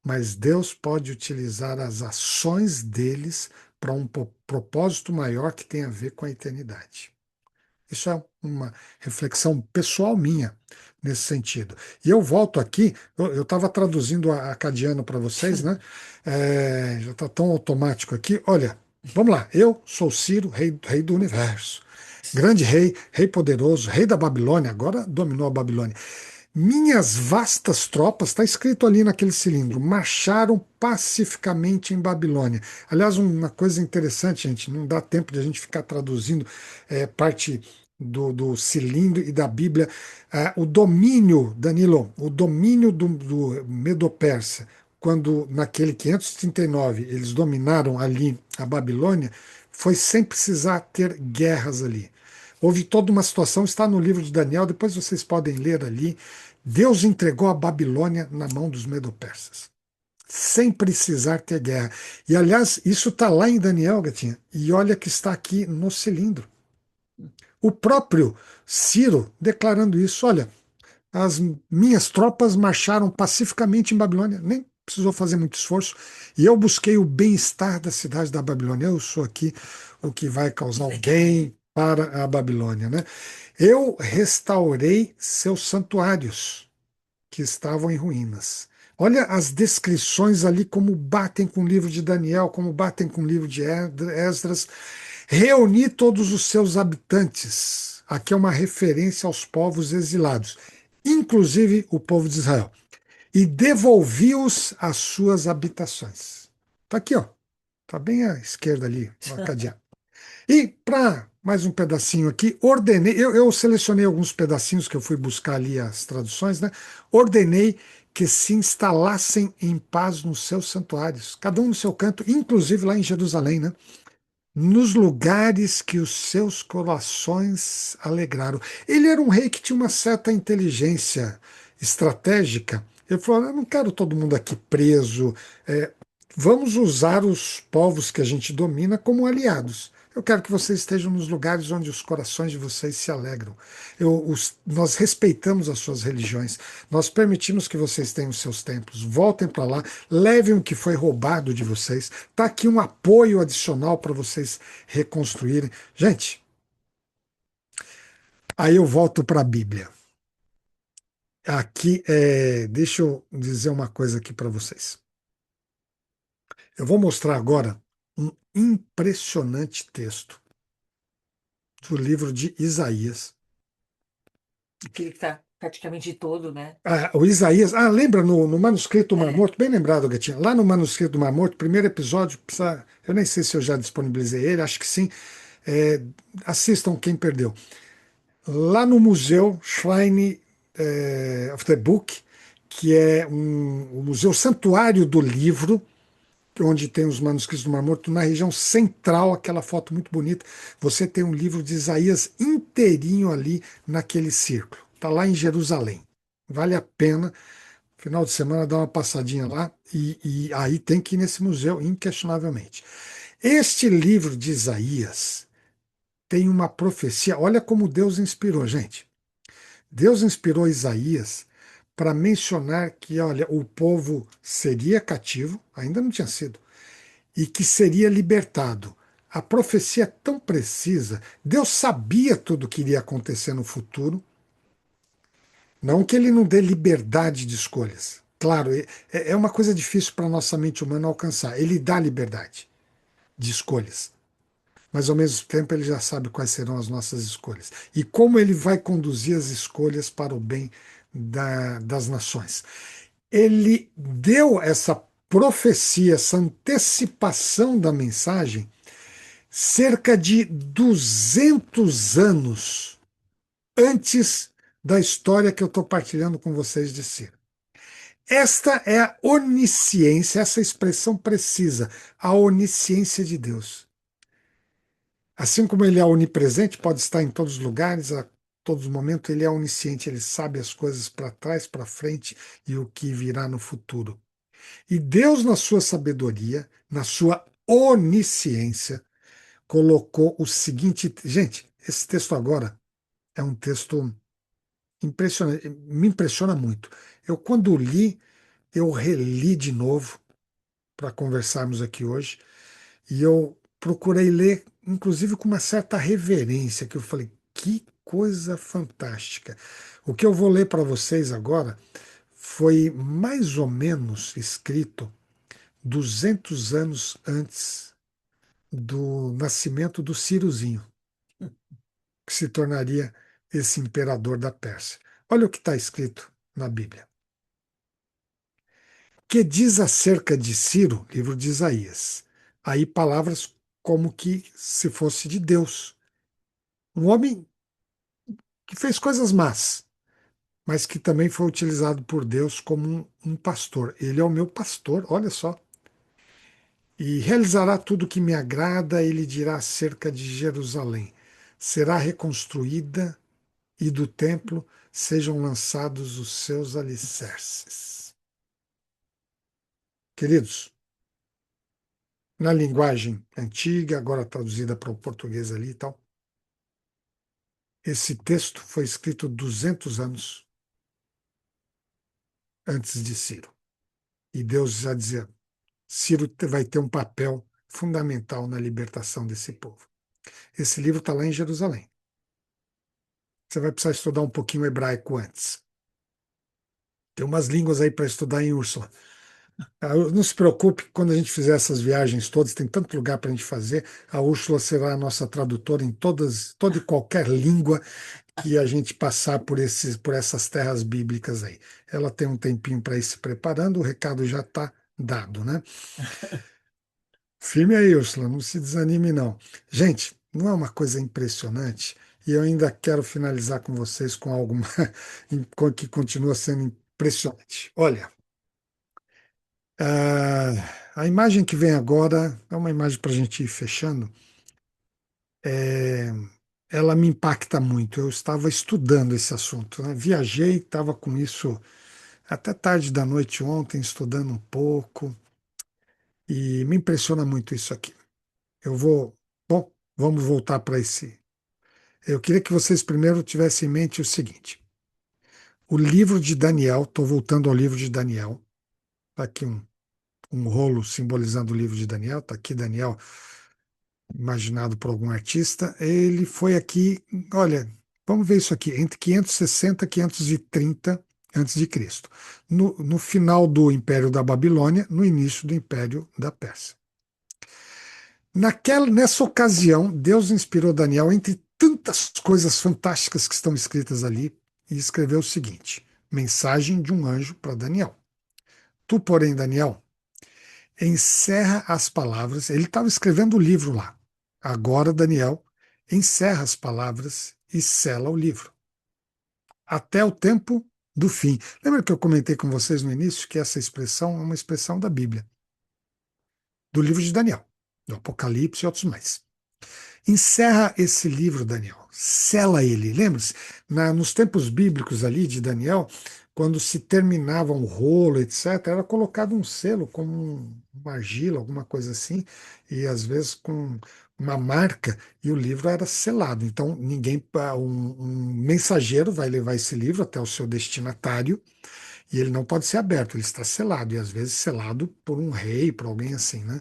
A: mas Deus pode utilizar as ações deles para um propósito maior que tem a ver com a eternidade. Isso é uma reflexão pessoal minha nesse sentido. E eu volto aqui, eu estava traduzindo a acadiano para vocês, né? Já está tão automático aqui. Olha, vamos lá. Eu sou Ciro, rei do universo. Grande rei, rei poderoso, rei da Babilônia, agora dominou a Babilônia. Minhas vastas tropas, está escrito ali naquele cilindro, marcharam pacificamente em Babilônia. Aliás, uma coisa interessante, gente, não dá tempo de a gente ficar traduzindo parte do cilindro e da Bíblia. O domínio, Danilo, o domínio do Medo-Persa, quando naquele 539 eles dominaram ali a Babilônia, foi sem precisar ter guerras ali. Houve toda uma situação, está no livro de Daniel, depois vocês podem ler ali. Deus entregou a Babilônia na mão dos medo-persas, sem precisar ter guerra. E, aliás, isso está lá em Daniel, Gatinha, e olha que está aqui no cilindro. O próprio Ciro declarando isso: olha, as minhas tropas marcharam pacificamente em Babilônia, nem precisou fazer muito esforço, e eu busquei o bem-estar da cidade da Babilônia. Eu sou aqui o que vai causar o bem para a Babilônia, né? Eu restaurei seus santuários que estavam em ruínas. Olha as descrições ali, como batem com o livro de Daniel, como batem com o livro de Esdras. Reuni todos os seus habitantes. Aqui é uma referência aos povos exilados, inclusive o povo de Israel, e devolvi-os às suas habitações. Está aqui, ó. Está bem à esquerda ali, no cadeado. E para mais um pedacinho aqui, ordenei, eu selecionei alguns pedacinhos que eu fui buscar ali as traduções, né? Ordenei que se instalassem em paz nos seus santuários, cada um no seu canto, inclusive lá em Jerusalém, né? Nos lugares que os seus corações alegraram. Ele era um rei que tinha uma certa inteligência estratégica. Ele falou: eu não quero todo mundo aqui preso. é, Vamos usar os povos que a gente domina como aliados. Eu quero que vocês estejam nos lugares onde os corações de vocês se alegram. Nós respeitamos as suas religiões, nós permitimos que vocês tenham os seus templos. Voltem para lá, levem o que foi roubado de vocês. Está aqui um apoio adicional para vocês reconstruírem. Gente, aí eu volto para a Bíblia. Aqui, deixa eu dizer uma coisa aqui para vocês. Eu vou mostrar agora um impressionante texto do livro de Isaías.
B: Aquele que está praticamente todo, né?
A: O Isaías, lembra no manuscrito do Mar
B: É.
A: Morto, bem lembrado, Gatinha, lá no manuscrito do Mar Morto, primeiro episódio, eu nem sei se eu já disponibilizei ele, acho que sim. É, Assistam quem perdeu. Lá no museu Shrine of the Book, que é um museu santuário do livro, onde tem os manuscritos do Mar Morto, na região central, aquela foto muito bonita, você tem um livro de Isaías inteirinho ali naquele círculo. Está lá em Jerusalém. Vale a pena, final de semana, dar uma passadinha lá, e aí tem que ir nesse museu, inquestionavelmente. Este livro de Isaías tem uma profecia. Olha como Deus inspirou, gente. Deus inspirou Isaías para mencionar que, olha, o povo seria cativo, ainda não tinha sido, e que seria libertado. A profecia é tão precisa, Deus sabia tudo o que iria acontecer no futuro, não que ele não dê liberdade de escolhas. Claro, é uma coisa difícil para a nossa mente humana alcançar. Ele dá liberdade de escolhas, mas ao mesmo tempo ele já sabe quais serão as nossas escolhas e como ele vai conduzir as escolhas para o bem das nações. Ele deu essa profecia, essa antecipação da mensagem, cerca de 200 anos antes da história que eu estou partilhando com vocês de si. Esta é a onisciência, essa expressão precisa, a onisciência de Deus. Assim como ele é onipresente, pode estar em todos os lugares, a todos os momentos, ele é onisciente, ele sabe as coisas para trás, para frente e o que virá no futuro. E Deus, na sua sabedoria, na sua onisciência, colocou o seguinte. Gente, esse texto agora é um texto impressionante, me impressiona muito. Eu, quando li, eu reli de novo para conversarmos aqui hoje, e eu procurei ler, inclusive com uma certa reverência, que eu falei, que coisa fantástica. O que eu vou ler para vocês agora foi mais ou menos escrito 200 anos antes do nascimento do Cirozinho, que se tornaria esse imperador da Pérsia. Olha o que está escrito. na Bíblia, que diz acerca de Ciro, livro de Isaías. Aí palavras como que se fosse de Deus. Um homem que fez coisas más, mas que também foi utilizado por Deus como um pastor. Ele é o meu pastor, olha só. E realizará tudo o que me agrada, ele dirá acerca de Jerusalém. Será reconstruída e do templo sejam lançados os seus alicerces. Queridos, na linguagem antiga, agora traduzida para o português ali e tal, esse texto foi escrito 200 anos antes de Ciro. E Deus já dizia, Ciro vai ter um papel fundamental na libertação desse povo. Esse livro está lá em Jerusalém. Você vai precisar estudar um pouquinho hebraico antes. Tem umas línguas aí para estudar em Úrsula. Não se preocupe, quando a gente fizer essas viagens todas, tem tanto lugar para a gente fazer. A Úrsula será a nossa tradutora em toda e qualquer língua que a gente passar por essas terras bíblicas aí. Ela tem um tempinho para ir se preparando, o recado já está dado, né? Firme aí, Úrsula, não se desanime, não. Gente, não é uma coisa impressionante? E eu ainda quero finalizar com vocês com algo que continua sendo impressionante. Olha, a imagem que vem agora é uma imagem para a gente ir fechando. É, ela me impacta muito. Eu estava estudando esse assunto, né? Viajei, estava com isso até tarde da noite ontem, estudando um pouco, e me impressiona muito isso aqui. Eu vou. Bom, vamos voltar para esse. Eu queria que vocês primeiro tivessem em mente o seguinte: o livro de Daniel, estou voltando ao livro de Daniel, está aqui um rolo simbolizando o livro de Daniel, está aqui Daniel, imaginado por algum artista. Ele foi aqui, olha, vamos ver isso aqui, entre 560 e 530 antes de Cristo, no final do Império da Babilônia, no início do Império da Pérsia. Nessa ocasião, Deus inspirou Daniel, entre tantas coisas fantásticas que estão escritas ali, e escreveu o seguinte: mensagem de um anjo para Daniel. Tu, porém, Daniel, encerra as palavras. Ele estava escrevendo o livro lá. Agora, Daniel, encerra as palavras e sela o livro. Até o tempo do fim. Lembra que eu comentei com vocês no início que essa expressão é uma expressão da Bíblia, do livro de Daniel, do Apocalipse e outros mais. Encerra esse livro, Daniel. Sela ele. Lembra-se? Nos tempos bíblicos ali de Daniel, quando se terminava um rolo, etc., era colocado um selo, como uma argila, alguma coisa assim, e às vezes com uma marca, e o livro era selado. Então, um mensageiro vai levar esse livro até o seu destinatário, e ele não pode ser aberto, ele está selado, e às vezes selado por um rei, por alguém assim, né?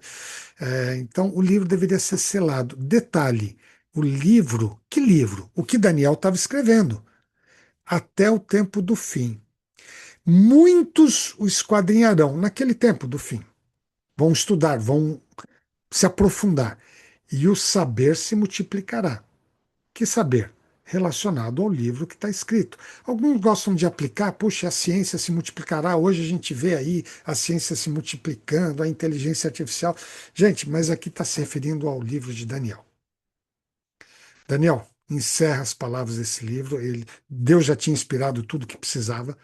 A: Então, o livro deveria ser selado. Detalhe: o livro, que livro? O que Daniel estava escrevendo, até o tempo do fim. Muitos o esquadrinharão naquele tempo do fim. Vão estudar, vão se aprofundar. E o saber se multiplicará. Que saber? Relacionado ao livro que está escrito. Alguns gostam de aplicar, puxa, a ciência se multiplicará. Hoje a gente vê aí a ciência se multiplicando, a inteligência artificial. Gente, mas aqui está se referindo ao livro de Daniel. Daniel, encerra as palavras desse livro. Deus já tinha inspirado tudo que precisava.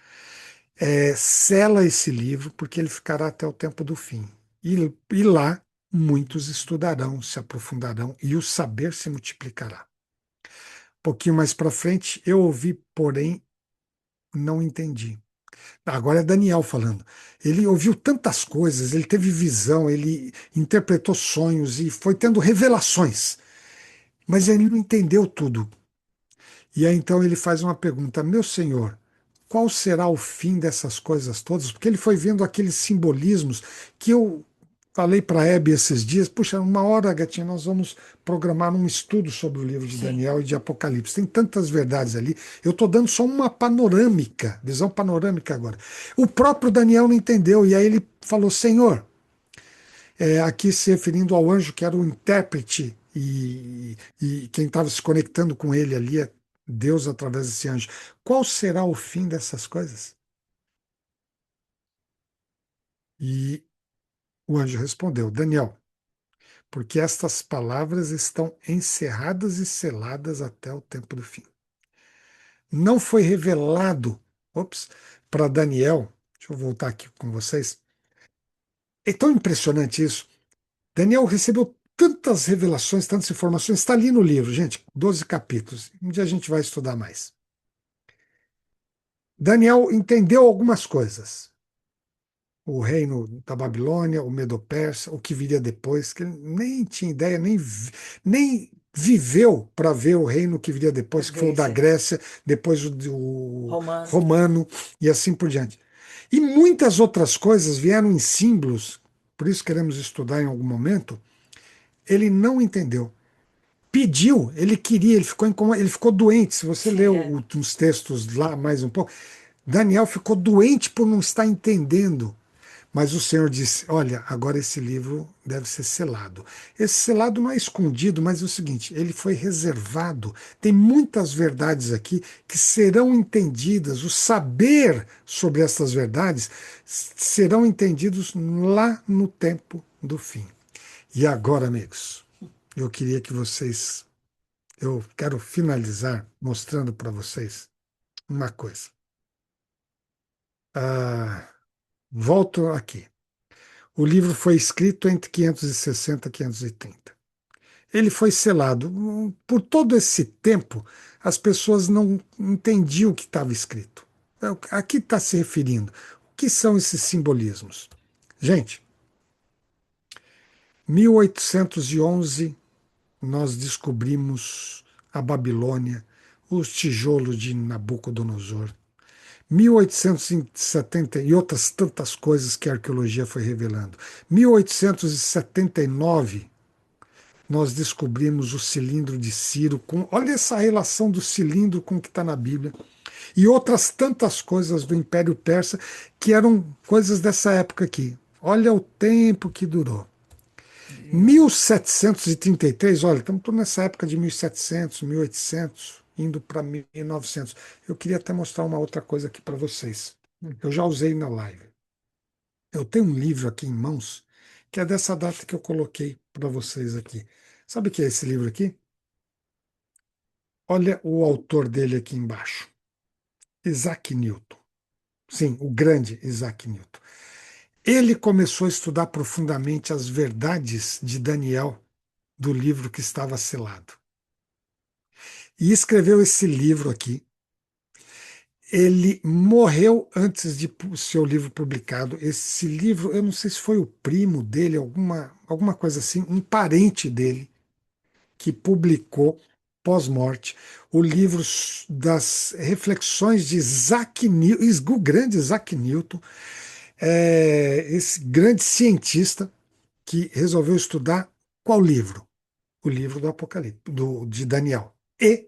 A: Sela esse livro, porque ele ficará até o tempo do fim. E lá muitos estudarão, se aprofundarão, e o saber se multiplicará. Um pouquinho mais para frente, eu ouvi, porém, não entendi. Agora é Daniel falando. Ele ouviu tantas coisas, ele teve visão, ele interpretou sonhos e foi tendo revelações, mas ele não entendeu tudo. E aí então ele faz uma pergunta: meu senhor, qual será o fim dessas coisas todas? Porque ele foi vendo aqueles simbolismos que eu falei para a Hebe esses dias. Puxa, uma hora, gatinha, nós vamos programar um estudo sobre o livro de
B: Sim.
A: Daniel e de Apocalipse. Tem tantas verdades ali. Eu estou dando só uma panorâmica, visão panorâmica agora. O próprio Daniel não entendeu, e aí ele falou: Senhor, aqui se referindo ao anjo que era o intérprete e quem estava se conectando com ele ali é Deus através desse anjo. Qual será o fim dessas coisas? E o anjo respondeu: Daniel, porque estas palavras estão encerradas e seladas até o tempo do fim. Não foi revelado, ops, para Daniel. Deixa eu voltar aqui com vocês. É tão impressionante isso. Daniel recebeu tantas revelações, tantas informações. Está ali no livro, gente, 12 capítulos. Um dia a gente vai estudar mais. Daniel entendeu algumas coisas. O reino da Babilônia, o Medo-Persa, o que viria depois, que ele nem tinha ideia, nem viveu para ver o reino que viria
B: A
A: depois, que foi o da
B: Grécia,
A: Grécia, depois o do
B: romano.
A: romano e assim por diante. E muitas outras coisas vieram em símbolos, por isso queremos estudar em algum momento. Ele não entendeu. Pediu, ele queria, ele ficou doente. Se você ler
B: É,
A: os textos lá mais um pouco, Daniel ficou doente por não estar entendendo. Mas o Senhor disse: Olha, agora esse livro deve ser selado. Esse selado não é escondido, mas é o seguinte: ele foi reservado. Tem muitas verdades aqui que serão entendidas. O saber sobre essas verdades serão entendidos lá no tempo do fim. E agora, amigos, eu queria que vocês. Eu quero finalizar mostrando para vocês uma coisa. Ah, volto aqui. O livro foi escrito entre 560 e 530. Ele foi selado. Por todo esse tempo, as pessoas não entendiam o que estava escrito. A que está se referindo? O que são esses simbolismos? Gente, 1811 nós descobrimos a Babilônia, os tijolos de Nabucodonosor. 1870 e outras tantas coisas que a arqueologia foi revelando. 1879 nós descobrimos o cilindro de Ciro. Olha essa relação do cilindro com o que está na Bíblia. E outras tantas coisas do Império Persa que eram coisas dessa época aqui. Olha o tempo que durou.
B: viu?
A: 1733, olha, estamos nessa época de 1700, 1800, indo para 1900. Eu queria até mostrar uma outra coisa aqui para vocês. Eu já usei na live. Eu tenho um livro aqui em mãos que é dessa data que eu coloquei para vocês aqui. Sabe o que é esse livro aqui? Olha o autor dele aqui embaixo. Isaac Newton. Sim, o grande Isaac Newton. Ele começou a estudar profundamente as verdades de Daniel do livro que estava selado. E escreveu esse livro aqui. Ele morreu antes de seu livro publicado. Esse livro, eu não sei se foi o primo dele, alguma coisa assim, um parente dele, que publicou pós-morte o livro das reflexões de Isaac Newton, o grande Isaac Newton, esse grande cientista que resolveu estudar qual livro? O livro do Apocalipse, de Daniel. E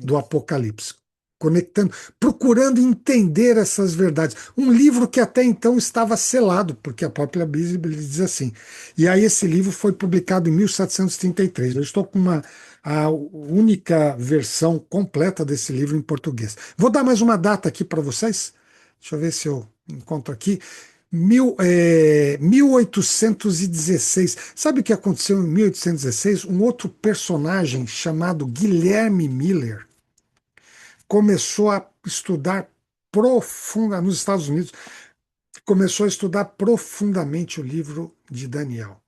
A: do
B: Apocalipse.
A: Apocalipse, conectando, procurando entender essas verdades. Um livro que até então estava selado, porque a própria Bíblia diz assim. E aí esse livro foi publicado em 1733. Eu estou com a única versão completa desse livro em português. Vou dar mais uma data aqui para vocês. Deixa eu ver se eu encontro aqui. 1816. Sabe o que aconteceu em 1816? Um outro personagem chamado Guilherme Miller começou a estudar nos Estados Unidos, começou a estudar profundamente o livro de Daniel.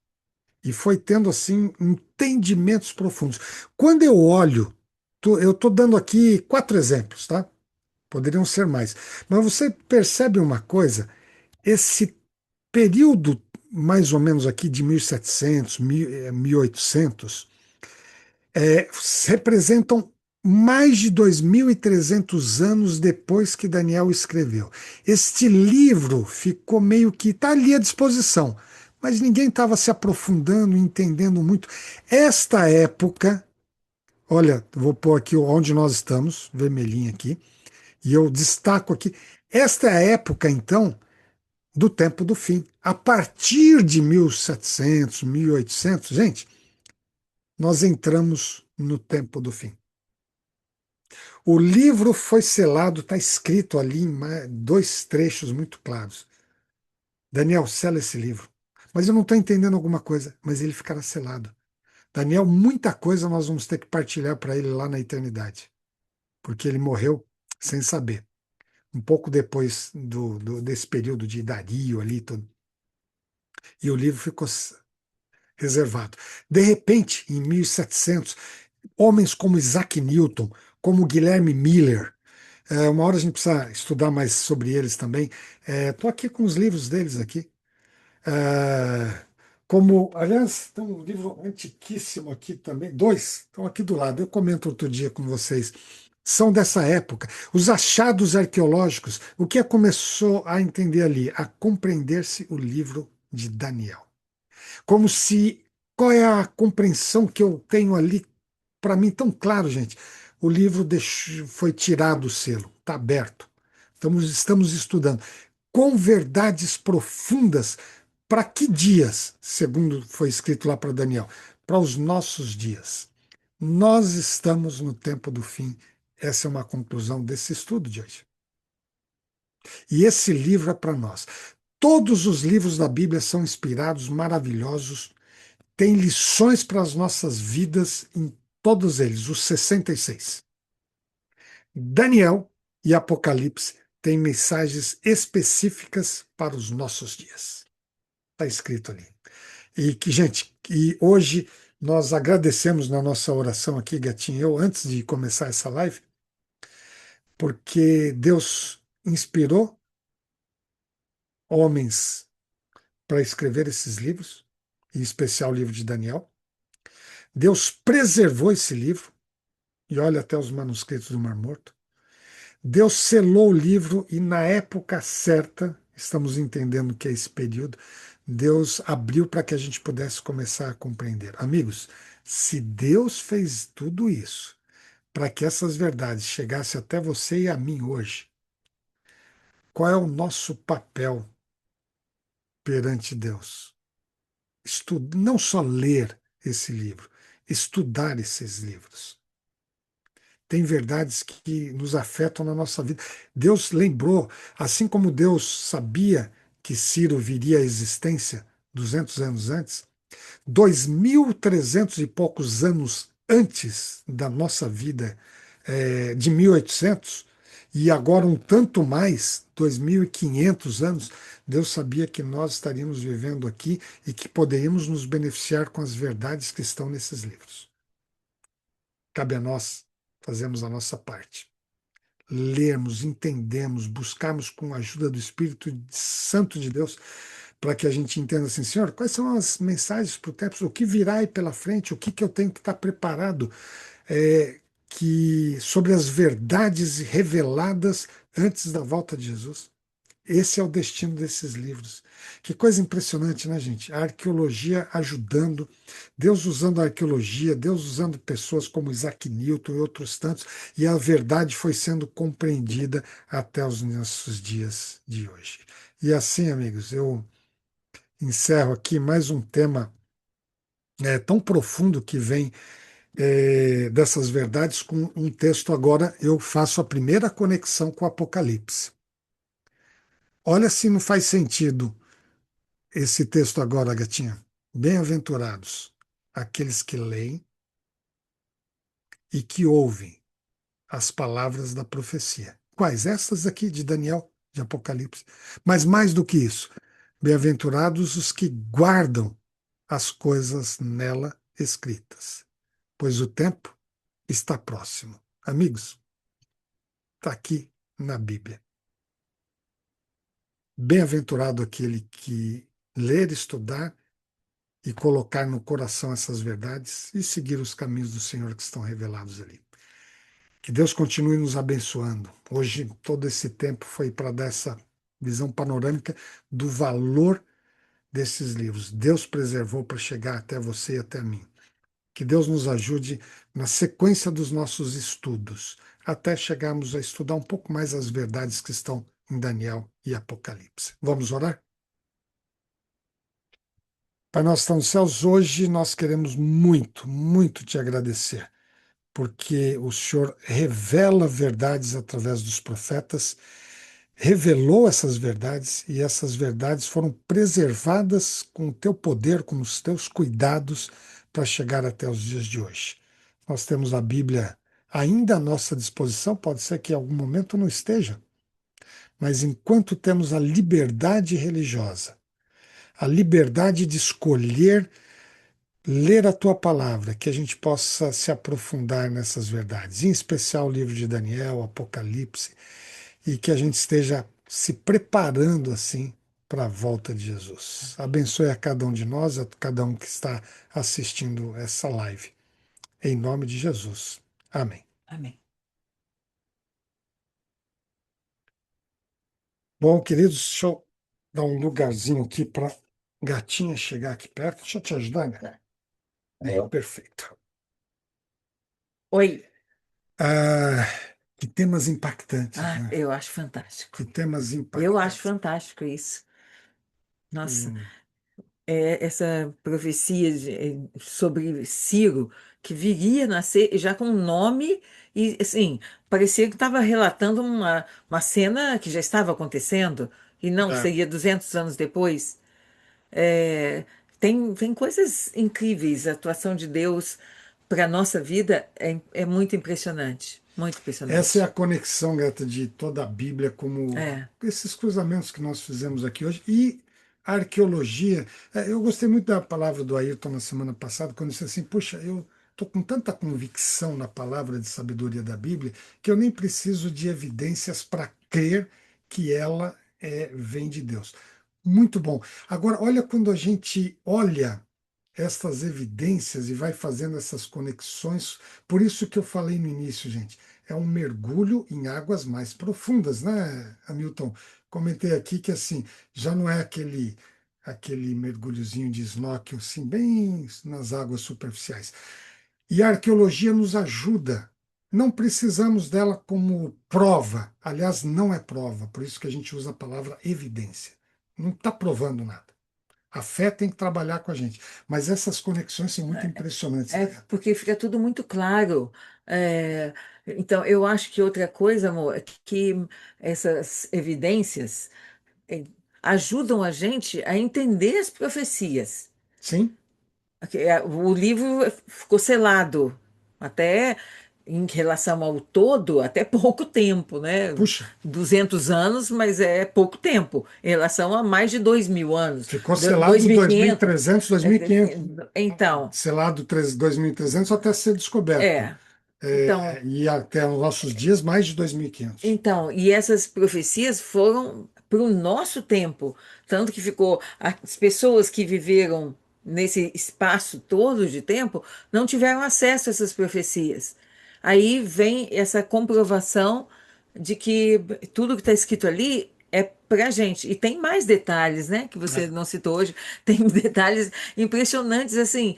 A: E foi tendo, assim, entendimentos profundos. Quando eu olho, eu estou dando aqui 4 exemplos, tá? Poderiam ser mais. Mas você percebe uma coisa? Esse período, mais ou menos aqui de 1700, 1800, representam mais de 2.300 anos depois que Daniel escreveu. Este livro ficou meio que está ali à disposição, mas ninguém estava se aprofundando, entendendo muito. Esta época, olha, vou pôr aqui onde nós estamos, vermelhinho aqui, e eu destaco aqui. Esta é a época, então, do tempo do fim. A partir de 1700, 1800, gente, nós entramos no tempo do fim. O livro foi selado, está escrito ali em 2 trechos muito claros. Daniel, sela esse livro. Mas eu não estou entendendo alguma coisa, mas ele ficará selado. Daniel, muita coisa nós vamos ter que partilhar para ele lá na eternidade, porque ele morreu sem saber. Um pouco depois desse período de Dario ali, tudo, e o livro ficou reservado. De repente, em 1700, homens como Isaac Newton, como Guilherme Miller, uma hora a gente precisa estudar mais sobre eles também. Estou aqui com os livros deles aqui. É, como, aliás, tem um livro antiquíssimo aqui também, dois, estão aqui do lado, eu comento outro dia com vocês. São dessa época. Os achados arqueológicos, o que começou a entender ali? A compreender-se o livro de Daniel. Como se. Qual é a compreensão que eu tenho ali? Para mim, tão claro, gente. O livro foi tirado do selo, está aberto. Estamos estudando com verdades profundas para que dias, segundo foi escrito lá para Daniel, para os nossos dias. Nós estamos no tempo do fim. Essa é uma conclusão desse estudo de hoje. E esse livro é para nós. Todos os livros da Bíblia são inspirados, maravilhosos, têm lições para as nossas vidas em todos eles, os 66. Daniel e Apocalipse têm mensagens específicas para os nossos dias. Está escrito ali. E que, gente, e hoje nós agradecemos na nossa oração aqui, Gatinho, eu, antes de começar essa live, porque Deus inspirou homens para escrever esses livros, em especial o livro de Daniel. Deus preservou esse livro, e olha até os manuscritos do Mar Morto. Deus selou o livro e, na época certa, estamos entendendo que é esse período, Deus abriu para que a gente pudesse começar a compreender. Amigos, se Deus fez tudo isso para que essas verdades chegassem até você e a mim hoje, qual é o nosso papel perante Deus? Não só ler esse livro, estudar esses livros. Tem verdades que nos afetam na nossa vida. Deus lembrou, assim como Deus sabia que Ciro viria à existência 200 anos antes, 2.300 e poucos anos antes da nossa vida, de 1800, e agora um tanto mais, 2.500 anos, Deus sabia que nós estaríamos vivendo aqui e que poderíamos nos beneficiar com as verdades que estão nesses livros. Cabe a nós fazermos a nossa parte. Lermos, entendemos, buscarmos com a ajuda do Espírito Santo de Deus, para que a gente entenda assim, Senhor, quais são as mensagens para o tempo, o que virá aí pela frente, o que eu tenho que estar preparado, sobre as verdades reveladas antes da volta de Jesus. Esse é o destino desses livros. Que coisa impressionante, né, gente? A arqueologia ajudando, Deus usando a arqueologia, Deus usando pessoas como Isaac Newton e outros tantos, e a verdade foi sendo compreendida até os nossos dias de hoje. E assim, amigos, eu encerro aqui mais um tema tão profundo que vem dessas verdades com um texto. Agora eu faço a primeira conexão com o Apocalipse. Olha se não faz sentido esse texto agora, gatinha. Bem-aventurados aqueles que leem e que ouvem as palavras da profecia. Quais? Estas aqui de Daniel, de Apocalipse. Mas mais do que isso, bem-aventurados os que guardam as coisas nela escritas, pois o tempo está próximo. Amigos, está aqui na Bíblia. Bem-aventurado aquele que ler, estudar e colocar no coração essas verdades e seguir os caminhos do Senhor que estão revelados ali. Que Deus continue nos abençoando. Hoje, todo esse tempo foi para dar essa visão panorâmica do valor desses livros. Deus preservou para chegar até você e até mim. Que Deus nos ajude na sequência dos nossos estudos, até chegarmos a estudar um pouco mais as verdades que estão em Daniel e Apocalipse. Vamos orar? Pai nosso que está nos céus, hoje nós queremos muito, muito te agradecer, porque o Senhor revela verdades através dos profetas revelou essas verdades e essas verdades foram preservadas com o teu poder, com os teus cuidados para chegar até os dias de hoje. Nós temos a Bíblia ainda à nossa disposição, pode ser que em algum momento não esteja, mas enquanto temos a liberdade religiosa, a liberdade de escolher ler a tua palavra, que a gente possa se aprofundar nessas verdades, em especial o livro de Daniel, Apocalipse, e que a gente esteja se preparando assim para a volta de Jesus. Abençoe a cada um de nós, a cada um que está assistindo essa live. Em nome de Jesus. Amém.
B: Amém.
A: Bom, queridos, deixa eu dar um lugarzinho aqui para gatinha chegar aqui perto. Deixa eu te ajudar, né? Perfeito.
B: Oi.
A: Ah, que temas impactantes,
B: Ah,
A: né?
B: eu acho fantástico.
A: Que temas
B: Eu acho
A: impactantes.
B: fantástico isso. Nossa,
A: Hum,
B: essa profecia sobre Ciro, que viria a nascer já com um nome, e assim, parecia que estava relatando uma cena que já estava acontecendo, e não,
A: é.
B: seria 200 anos depois. É, tem coisas incríveis, a atuação de Deus para a nossa vida é muito impressionante, muito
A: Essa é a
B: impressionante.
A: conexão, Greta, de toda a Bíblia, como
B: É,
A: esses cruzamentos que nós fizemos aqui hoje. E a arqueologia. Eu gostei muito da palavra do Ayrton na semana passada, quando disse assim: Puxa, eu estou com tanta convicção na palavra de sabedoria da Bíblia que eu nem preciso de evidências para crer que ela vem de Deus. Muito bom. Agora, olha quando a gente olha estas evidências e vai fazendo essas conexões. Por isso que eu falei no início, gente, é um mergulho em águas mais profundas, né, Hamilton? Comentei aqui que assim, já não é aquele mergulhozinho de snorkel, assim, bem nas águas superficiais. E a arqueologia nos ajuda. Não precisamos dela como prova. Aliás, não é prova, por isso que a gente usa a palavra evidência. Não está provando nada. A fé tem que trabalhar com a gente. Mas essas conexões são muito impressionantes,
B: é
A: né?
B: porque fica tudo muito claro. É, então, eu acho que outra coisa, amor, é que essas evidências é, ajudam a gente a entender as profecias.
A: Sim?
B: O livro ficou selado até em relação ao todo, até pouco tempo, né?
A: Puxa,
B: 200 anos, mas é pouco tempo em relação a mais de 2.000 anos,
A: ficou
B: dois
A: selado
B: mil e quinhentos.
A: 2300, 2500,
B: Então,
A: selado 2300 até ser descoberto.
B: é. Então,
A: E até os nossos dias, mais de 2500.
B: e essas profecias foram para o nosso tempo, tanto que ficou as pessoas que viveram nesse espaço todo de tempo não tiveram acesso a essas profecias. Aí vem essa comprovação de que tudo que está escrito ali é para gente. E tem mais detalhes, né, que você
A: É.
B: não citou hoje. Tem detalhes impressionantes, assim,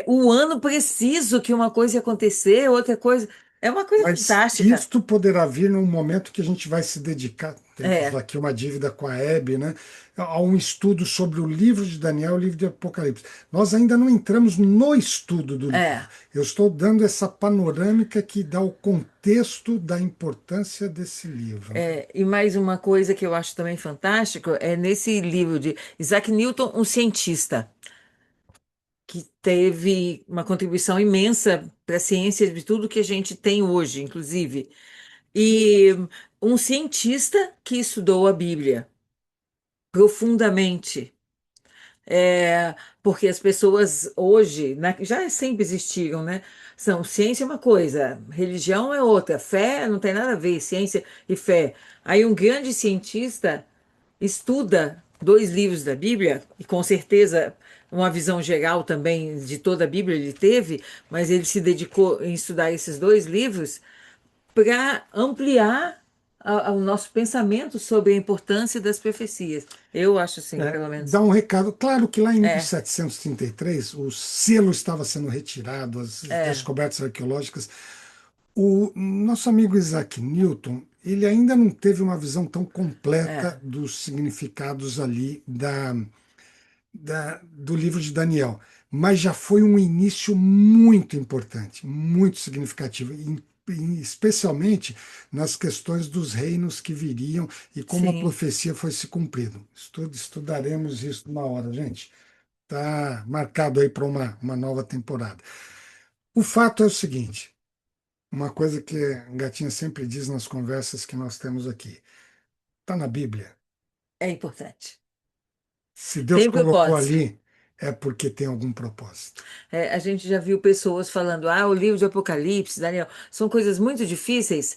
B: o ano preciso que uma coisa ia acontecer, outra coisa. É uma coisa
A: Mas
B: fantástica.
A: isto poderá vir num momento que a gente vai se dedicar, temos
B: É,
A: aqui uma dívida com a Hebe, né, a um estudo sobre o livro de Daniel, o livro de Apocalipse. Nós ainda não entramos no estudo do livro.
B: é.
A: Eu estou dando essa panorâmica que dá o contexto da importância desse livro.
B: E mais uma coisa que eu acho também fantástico é nesse livro de Isaac Newton, um cientista, que teve uma contribuição imensa para a ciência de tudo que a gente tem hoje, inclusive. E um cientista que estudou a Bíblia profundamente. Porque as pessoas hoje, já sempre existiram, né? Ciência é uma coisa, religião é outra, fé não tem nada a ver, ciência e fé. Aí um grande cientista estuda dois livros da Bíblia, e com certeza uma visão geral também de toda a Bíblia ele teve, mas ele se dedicou em estudar esses dois livros para ampliar o nosso pensamento sobre a importância das profecias. Eu acho assim, pelo menos.
A: Dá um recado. Claro que lá em
B: É,
A: 1733 o selo estava sendo retirado, as
B: é,
A: descobertas arqueológicas. O nosso amigo Isaac Newton, ele ainda não teve uma visão tão completa
B: é.
A: dos significados ali do livro de Daniel, mas já foi um início muito importante, muito significativo. especialmente nas questões dos reinos que viriam e como a
B: Sim,
A: profecia foi se cumprindo. Estudaremos isso uma hora, gente. Está marcado aí para uma nova temporada. O fato é o seguinte, uma coisa que a Gatinha sempre diz nas conversas que nós temos aqui. Está na Bíblia.
B: é importante.
A: Se Deus
B: Tem
A: colocou
B: propósito.
A: ali, é porque tem algum propósito.
B: É, a gente já viu pessoas falando, o livro de Apocalipse, Daniel, são coisas muito difíceis.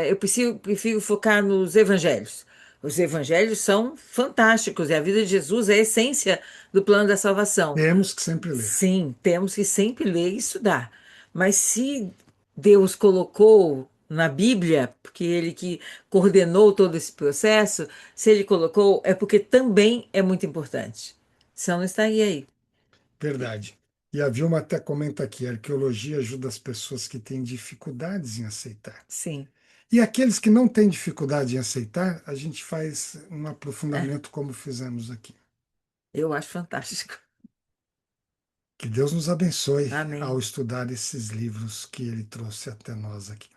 B: Eu prefiro focar nos evangelhos. Os evangelhos são fantásticos e a vida de Jesus é a essência do plano da salvação.
A: Temos que sempre ler.
B: Sim, temos que sempre ler e estudar. Mas se Deus colocou na Bíblia, porque Ele que coordenou todo esse processo, se Ele colocou, é porque também é muito importante. Senão não estaria aí.
A: Verdade. E a Vilma até comenta aqui, a arqueologia ajuda as pessoas que têm dificuldades em aceitar.
B: Sim,
A: E aqueles que não têm dificuldade em aceitar, a gente faz um
B: é,
A: aprofundamento como fizemos aqui.
B: eu acho fantástico.
A: Que Deus nos abençoe ao
B: Amém.
A: estudar esses livros que ele trouxe até nós aqui.